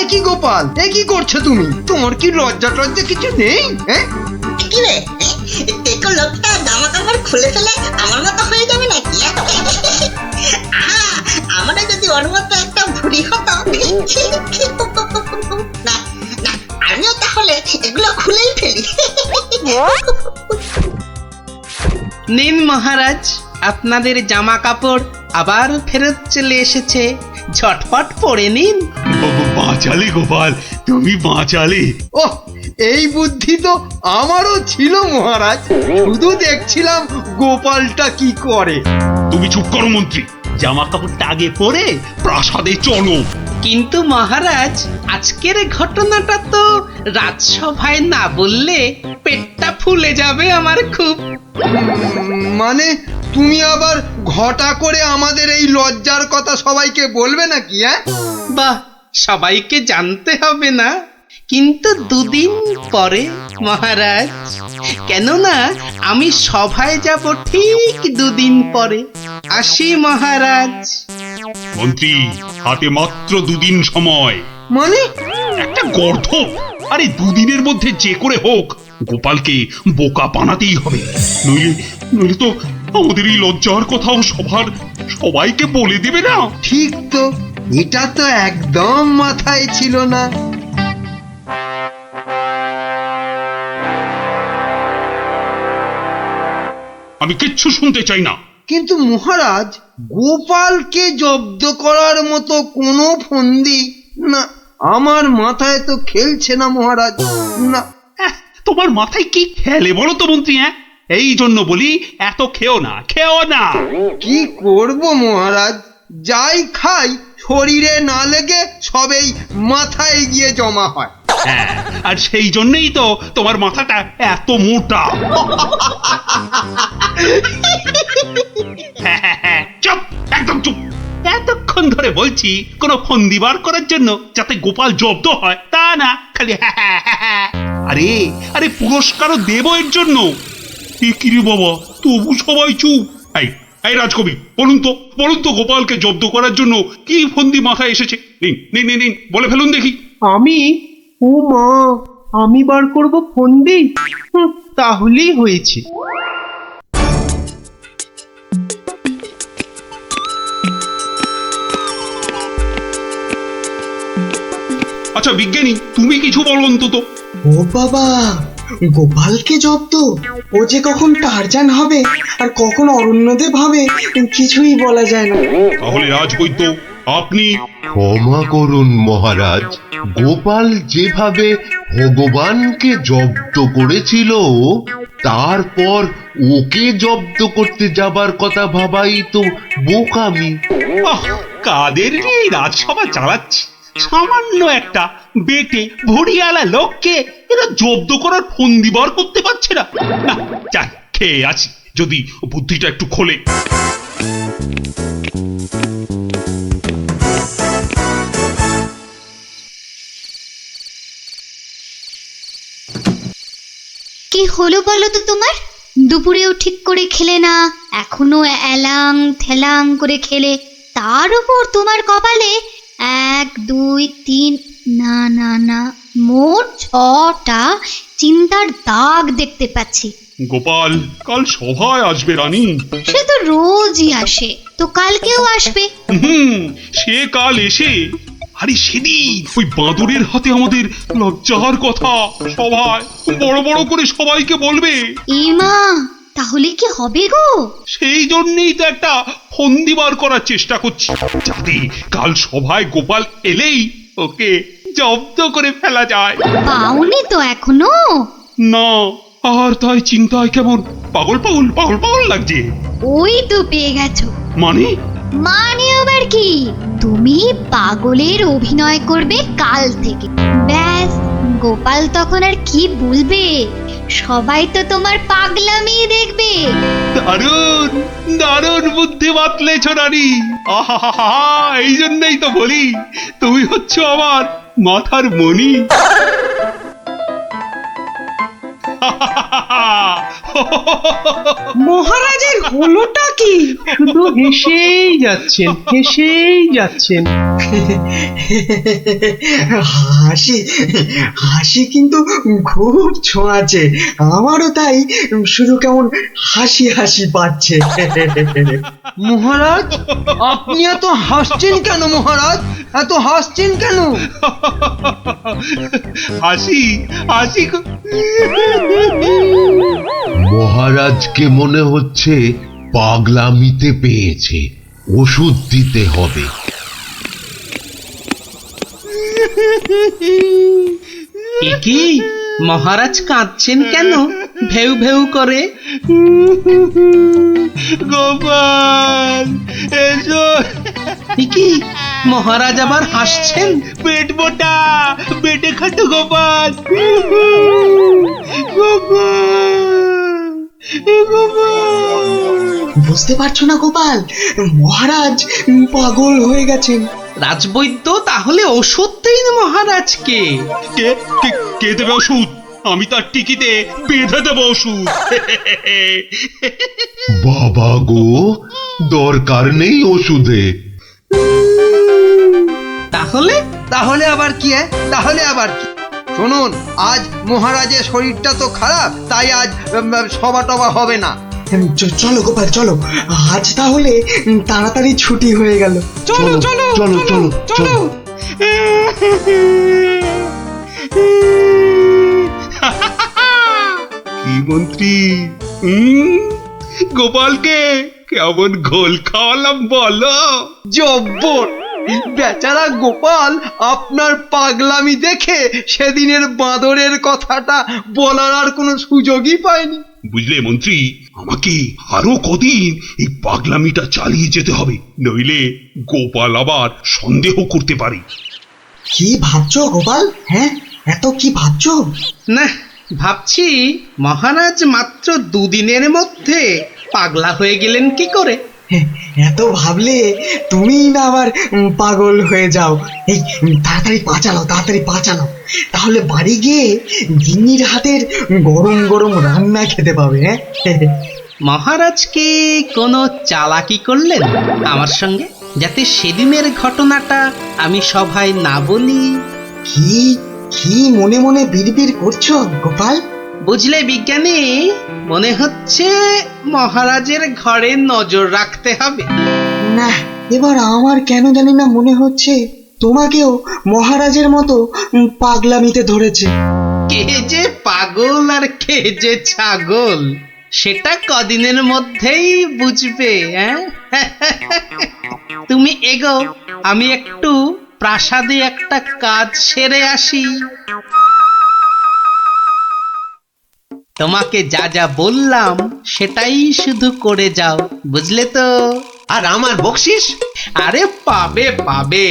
একই গোপাল, একই করছো তুমি? তোমার কি লজ্জা টজ্জা কিছু নেই? কি রে, দেখো লোকটা জামা কাপড় খুলে ফেলে আমার মতো হয়ে যাবে নাকি? আমরা যদি ওর মতো একটা ভুড়ি হতো। না না, আমিও তাহলে এগুলো খুলেই ফেলি। নিন মহারাজ, আপনাদের জামা কাপড় আবার ফেরত চলে এসেছে, ঝটপট পরে নিন। বাঁচালে গোপাল, তুমি বাঁচালে। ওহ, এই বুদ্ধি তো আমারও ছিল মহারাজ, শুধু দেখছিলাম গোপালটা কি করে। তুমি চুপ করো মন্ত্রী, জামা কাপড়টা আগে পরে প্রাসাদে চলো। কিন্তু মহারাজ, আজকের ঘটনাটা তো রাজসভায় না বললে পেটটা ফুলে যাবে আমার খুব। মানে তুমি আবার ঘটা করে আমাদের এই লজ্জার কথা সবাইকে বলবে নাকি? বাহ, সবাইকে জানতে হবে না, কিন্তু দুদিন পরে মহারাজ। কেননা আমি সভায় যাব ঠিক দুদিন পরে। আসি মহারাজ। মন্ত্রী, হাতে মাত্র দুদিন সময়। মানে একটা গর্ধ। আরে দুদিনের মধ্যে যে করে হোক গোপালকে বোকা বানাতেই হবে, নইলে তো আমাদের এই লজ্জার কথাও সবাইকে বলে দেবে না। ঠিক তো, এটা তো একদম মাথায় ছিল না। আমি কিচ্ছু শুনতে চাই না। কিন্তু মহারাজ, গোপালকে জব্দ করার মতো কোনো ফন্দি না, আমার মাথায় তো খেলছে না মহারাজ। না, তোমার মাথায় কি খেলে বলো তো মন্ত্রী? এই জন্য বলি এত খেও না। কি করব মহারাজ, যাই খাই শরীরে না লেগে সবেই মাথায় গিয়ে জমা হয়। হ্যাঁ, আর সেই জন্যই তো তোমার মাথাটা এত মোটা। চুপ, একদম চুপ। এতক্ষণ ধরে বলছি কোনো ফন্দি বার করার জন্য যাতে গোপাল জব্দ হয়, তা না খালি আরে পুরস্কারও দেব এর জন্য। কি রে বাবা, তবু সবাই চুপ। এই রাজকবি, বলুন তো গোপালকে জব্দ করার জন্য কি ফন্দি মাথায় এসেছে? নিন বলে ফেলুন দেখি। ও মা, আমি বার করব ফন্দি? তাহলেই হয়েছে। আচ্ছা বিজ্ঞানী, তুমি কিছু বলো অন্তত। ও বাবা, গোপালকে জব্দ? ও যে কখন টারজান হবে আর কখন অরণ্যদেব হবে কিছুই বলা যায় না। তাহলে রাজবৈদ্য, আপনি। ক্ষমা করুন মহারাজ, গোপাল যেভাবে ভগবানকে জব্দ করেছিল তারপর ওকে জব্দ করতে যাবার কথা ভাবাই তো বোকামি। কাদের নিয়ে রাজসভা চালাচ্ছি? সামান্য একটা বেটে ভড়িয়ালা লোককে এরা জব্দ করার ফন্দি বার করতে পারছে না। যাই, খেয়ে আছি, যদি বুদ্ধিটা একটু খোলে। কি হলো বলো তো তোমার? দুপুরেও ঠিক করে খেলে না, এখনো এলাং থেলাং করে খেলে, তার উপর তোমার কপালে 1 2 3 না মোট 6টা চিন্তার দাগ দেখতে পাচ্ছি। গোপাল কাল সভায় আসবে রানী। সে তো রোজই আসে, তো কালকেও আসবে। সে কাল এসে আরে সেদিন ওই বাঁদরের হাতে আমাদের লজ্জার কথা সভায় বড় বড় করে সবাইকে বলবে। ইমা, তাহলে কি হবে গো? সেই জন্যই তো একটা ফন্দি বার করার চেষ্টা করছি, যাতে কাল সভায় গোপাল এলেই ওকে জব্দ করে ফেলা যায়। পাওনি তো এখনো? না, আর তাই চিন্তায় কেমন পাগল লাগছে। ওই তো পেয়ে গেছো। মানে আবার কি? তুমি পাগলের অভিনয় করবে কাল থেকে। ব্যাস, গোপাল তখন আর কি বলবে, সবাই তো তোমার পাগলামি দেখবে। দারুণ বুদ্ধি বাতলেছ রানী। আহা, এই জন্যই তো বলি তুমি হচ্ছ আমার মাথার মণি। মহারাজের হলোটা কি? শুধু হেসেই যাচ্ছেন। হাসি কিন্তু খুব ছোঁয়াছে, আমারও তাই শুধু কেমন হাসি পাচ্ছে। মহারাজ, আপনি এত হাসছেন কেন? মহারাজ, এত হাসছেন কেন? হাসি মহারাজকে মনে হচ্ছে পাগলামিতে পেয়েছে, ওষুধ দিতে হবে। কি মহারাজ কাঁদছেন কেন? ভেউ ভেউ করে। গোপাল এসো। কি মহারাজ আবার হাসছেন? পেট মোটা, পেটে খাটো গোপাল। গোপাল, গোপাল। বুঝতে পারছো না গোপাল, মহারাজ পাগল হয়ে গেছেন। রাজবৈদ্য, তাহলে ওষুধ দিন মহারাজকে। কে কে- কে দেবে ওষুধ? আমি তার টিকিতে বেঁধে দেবো ওষুধ। বাবা গো, দরকার নেই ওষুধে। তাহলে তাহলে আবার কি? তাহলে আবার কি? শুনুন, আজ মহারাজের শরীরটা তো খারাপ, তাই আজ সভা টভা হবে না। চলো গোপাল চলো, আজ তাহলে তাড়াতাড়ি ছুটি হয়ে গেল। চলো চলো চলো চলো চলো। কি মন্ত্রী, গোপালকে কেমন ঘোল খাওয়ালাম বলো? জব্বর! বেচারা গোপাল আপনার পাগলামি দেখে সেদিনের বাঁদরের কথাটা বলার আর কোনো সুযোগই পায়নি। বুঝলে মন্ত্রী, আমাকে আরো কদিন এই পাগলামিটা চালিয়ে যেতে হবে, নইলে গোপাল আবার সন্দেহ করতে পারে। কি ভাবছো গোপাল? হ্যাঁ, এত কি ভাবছো? না, ভাবছি মহারাজ মাত্র দুদিনের মধ্যে পাগলা হয়ে গেলেন কি করে। এত ভাবলে তুমি না আবার পাগল হয়ে যাও। এই তাড়াতাড়ি পা চালাও, তাড়াতাড়ি পা চালাও, তাহলে বাড়ি গিয়ে গিন্নির হাতের গরম গরম রান্না খেতে পাবে। হ্যাঁ, মহারাজ কি কোনো চালাকি করলেন আমার সঙ্গে, যাতে সেদিনের ঘটনাটা আমি সভায় না বলি? কি কি মনে মনে বিড়বিড় করছো গোপাল? বুঝলে বিজ্ঞানী, মনে হচ্ছে মহারাজের ঘরে নজর রাখতে হবে। না, এবার আমার কেন জানি না মনে হচ্ছে তোমাকেও মহারাজের মতো পাগলামিতে ধরেছে। কে যে পাগল আর কে যে ছাগল, সেটা কদিনের মধ্যেই বুঝবে। তুমি এগো, আমি একটু প্রাসাদে একটা কাজ সেরে আসি। তোমাকে যা যা বললাম সেটাই শুধু করে যাও, বুঝলে তো? আর আমার বকশিস? আরে পাবে পাবে,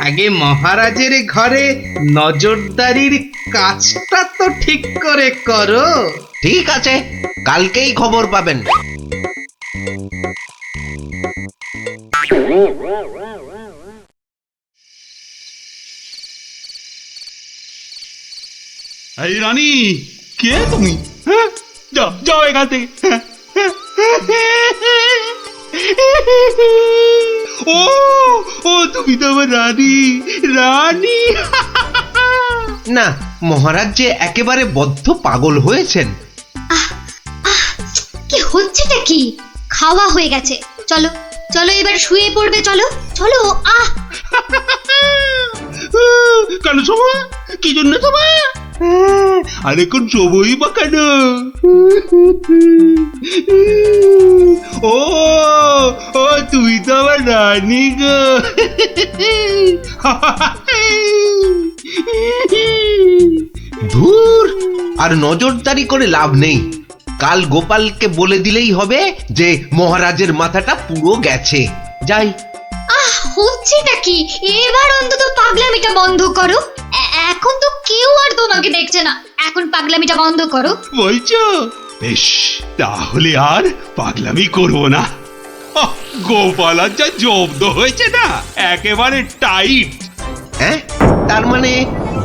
আগে মহারাজের ঘরে নজরদারির কাজটা তো ঠিক করে করো। ঠিক আছে, কালকেই খবর পাবেন। এই রানী, কে তুমি? হ্যাঁ, যাও যাও এখান থেকে। ও ও তুমি তো আমার রানী, রানী। না, মহারাজ যে একেবারে বদ্ধ পাগল হয়েছেন। কি হচ্ছেটা কি? খাওয়া হয়ে গেছে, চলো চলো এবার শুয়ে পড়বে, চলো চলো। কেন সময়? কি জন্য সময়? আরে কোন সময় বা কেন? ও ও তুমি তো আমার রানী গো। ধুর, আর নজরদারি করে লাভ নেই। কাল গোপালকে বলে দিলেই হবে যে মহারাজের মাথাটা পুরো গেছে। যাই। হচ্ছেটা কি? এবার অন্তত পাগলামিটা বন্ধ করো। এখন তো কেউ আর তোমাকে দেখছে না, এখন পাগলামিটা বন্ধ করো। বলছো? বেশ, তাহলে আর পাগলামি করবো না। গোপাল আর যা জব্দ হয়েছে না, একেবারে টাইট। হ্যাঁ, তার মানে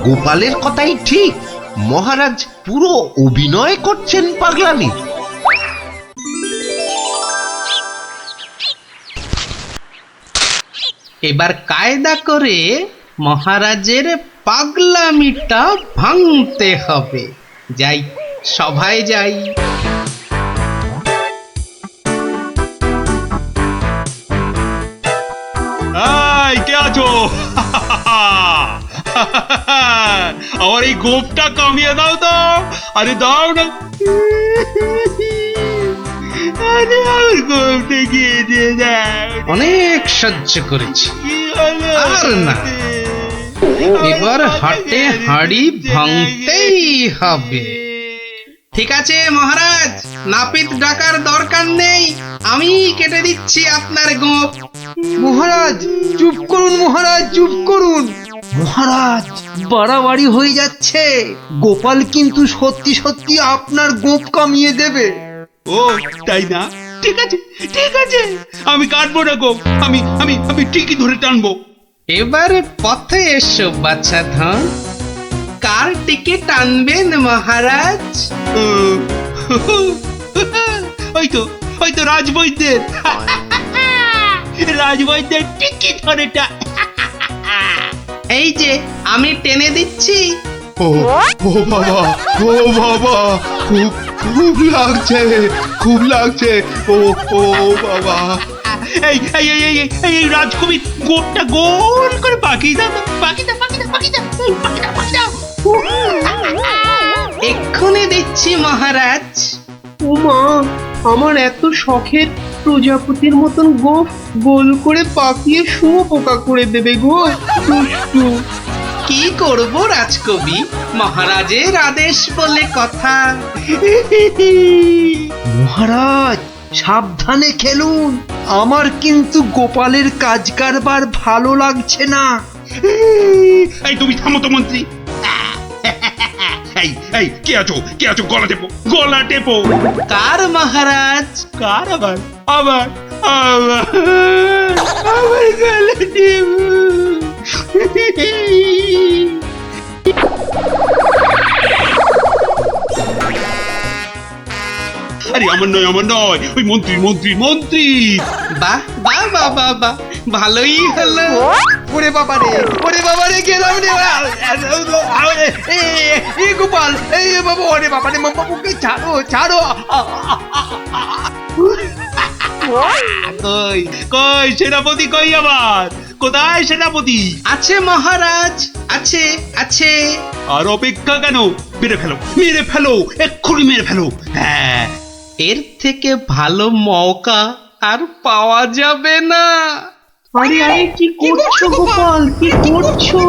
গোপালের কথাই ঠিক, মহারাজ পুরো অভিনয় করছেন পাগলামি। এবার কায়দা করে মহারাজের পাগলামিটা ভাঙতে হবে। যাই, সভায় যাই। এই, কে আছো? আমার এই গোপটা কামিয়ে দাও তো। আরে দাও না। আরে আমার গোপটা গিয়ে দাও। অনেক সহ্য করেছি, আর না। এবার হাটে হাড়ি ভাঙতেই হবে। ঠিক আছে মহারাজ, নাপিত ডাকার দরকার নেই, আমি কেটে দিচ্ছি আপনার গোঁফ। মহারাজ চুপ করুন, মহারাজ চুপ করুন। মহারাজ বাড়াবাড়ি হয়ে যাচ্ছে, গোপাল কিন্তু সত্যি সত্যি আপনার গোঁফ কামিয়ে দেবে। ও তাই না? ঠিক আছে ঠিক আছে, আমি কাটবো না গো, আমি আমি আমি ঠিকই ধরে টানবো। এবারে পথে এসো বাচ্চা ধন, কার টিকে টানবেন মহারাজ? ওই তো রাজবৈদ্যের রাজবৈদ্যের টিকি ধরে এই যে আমি টেনে দিচ্ছি। ও ও বাবা, ও বাবা, খুব খুব লাগছে, খুব লাগছে। ও ও বাবা। এই এই এই এই এই রাজকবি গোপটা গোল করে পাকিয়ে দাও, পাকিয়ে দাও, পাকিয়ে দাও, পাকিয়ে দাও, পাকিয়ে দাও, পাকিয়ে দাও। এক্ষুনি দিচ্ছি মহারাজ। উমা, আমার এত শখের প্রজাপতির মতন গোঁফ গোল করে পাকিয়ে শুয়োপোকা করে দেবে গো দুষ্টু। কি করব রাজকবি, মহারাজের আদেশ বলে কথা। মহারাজ সাবধানে খেলুন, আমার কিন্তু গোপালের কাজ কারবার ভালো লাগছে না। এই তুমি থামো তো মন্ত্রী। এই এই কে আছো, কে আছো? গলা টেপো, গলা টেপো। কার মহারাজ? কার? আবার আবার আবার আবার গলা টেপো। আরে আমার নয়, আমার নয়, ওই মন্ত্রী মন্ত্রী মন্ত্রী। বাহ বাহ বাহ বাহ বাহ, ভালোই হলো। ওরে বাবা রে, ওরে বাবা রে, গেলাম রে। এই গোপাল, এই বাবা, ওরে বাবা রে, বাবুকে ছাড়ো ছাড়ো। কই কই সেনাপতি, কই আবার? কোথায় সেনাপতি? আছে মহারাজ, আছে আছে। আর অপেক্ষা কেন? মেরে ফেলো, মেরে ফেলো, এক্ষুনি মেরে ফেলো। হ্যাঁ, এর থেকে ভালো মৌকা আর পাওয়া যাবে না। আরে আরে, কি করছো গোপাল, কি করছো?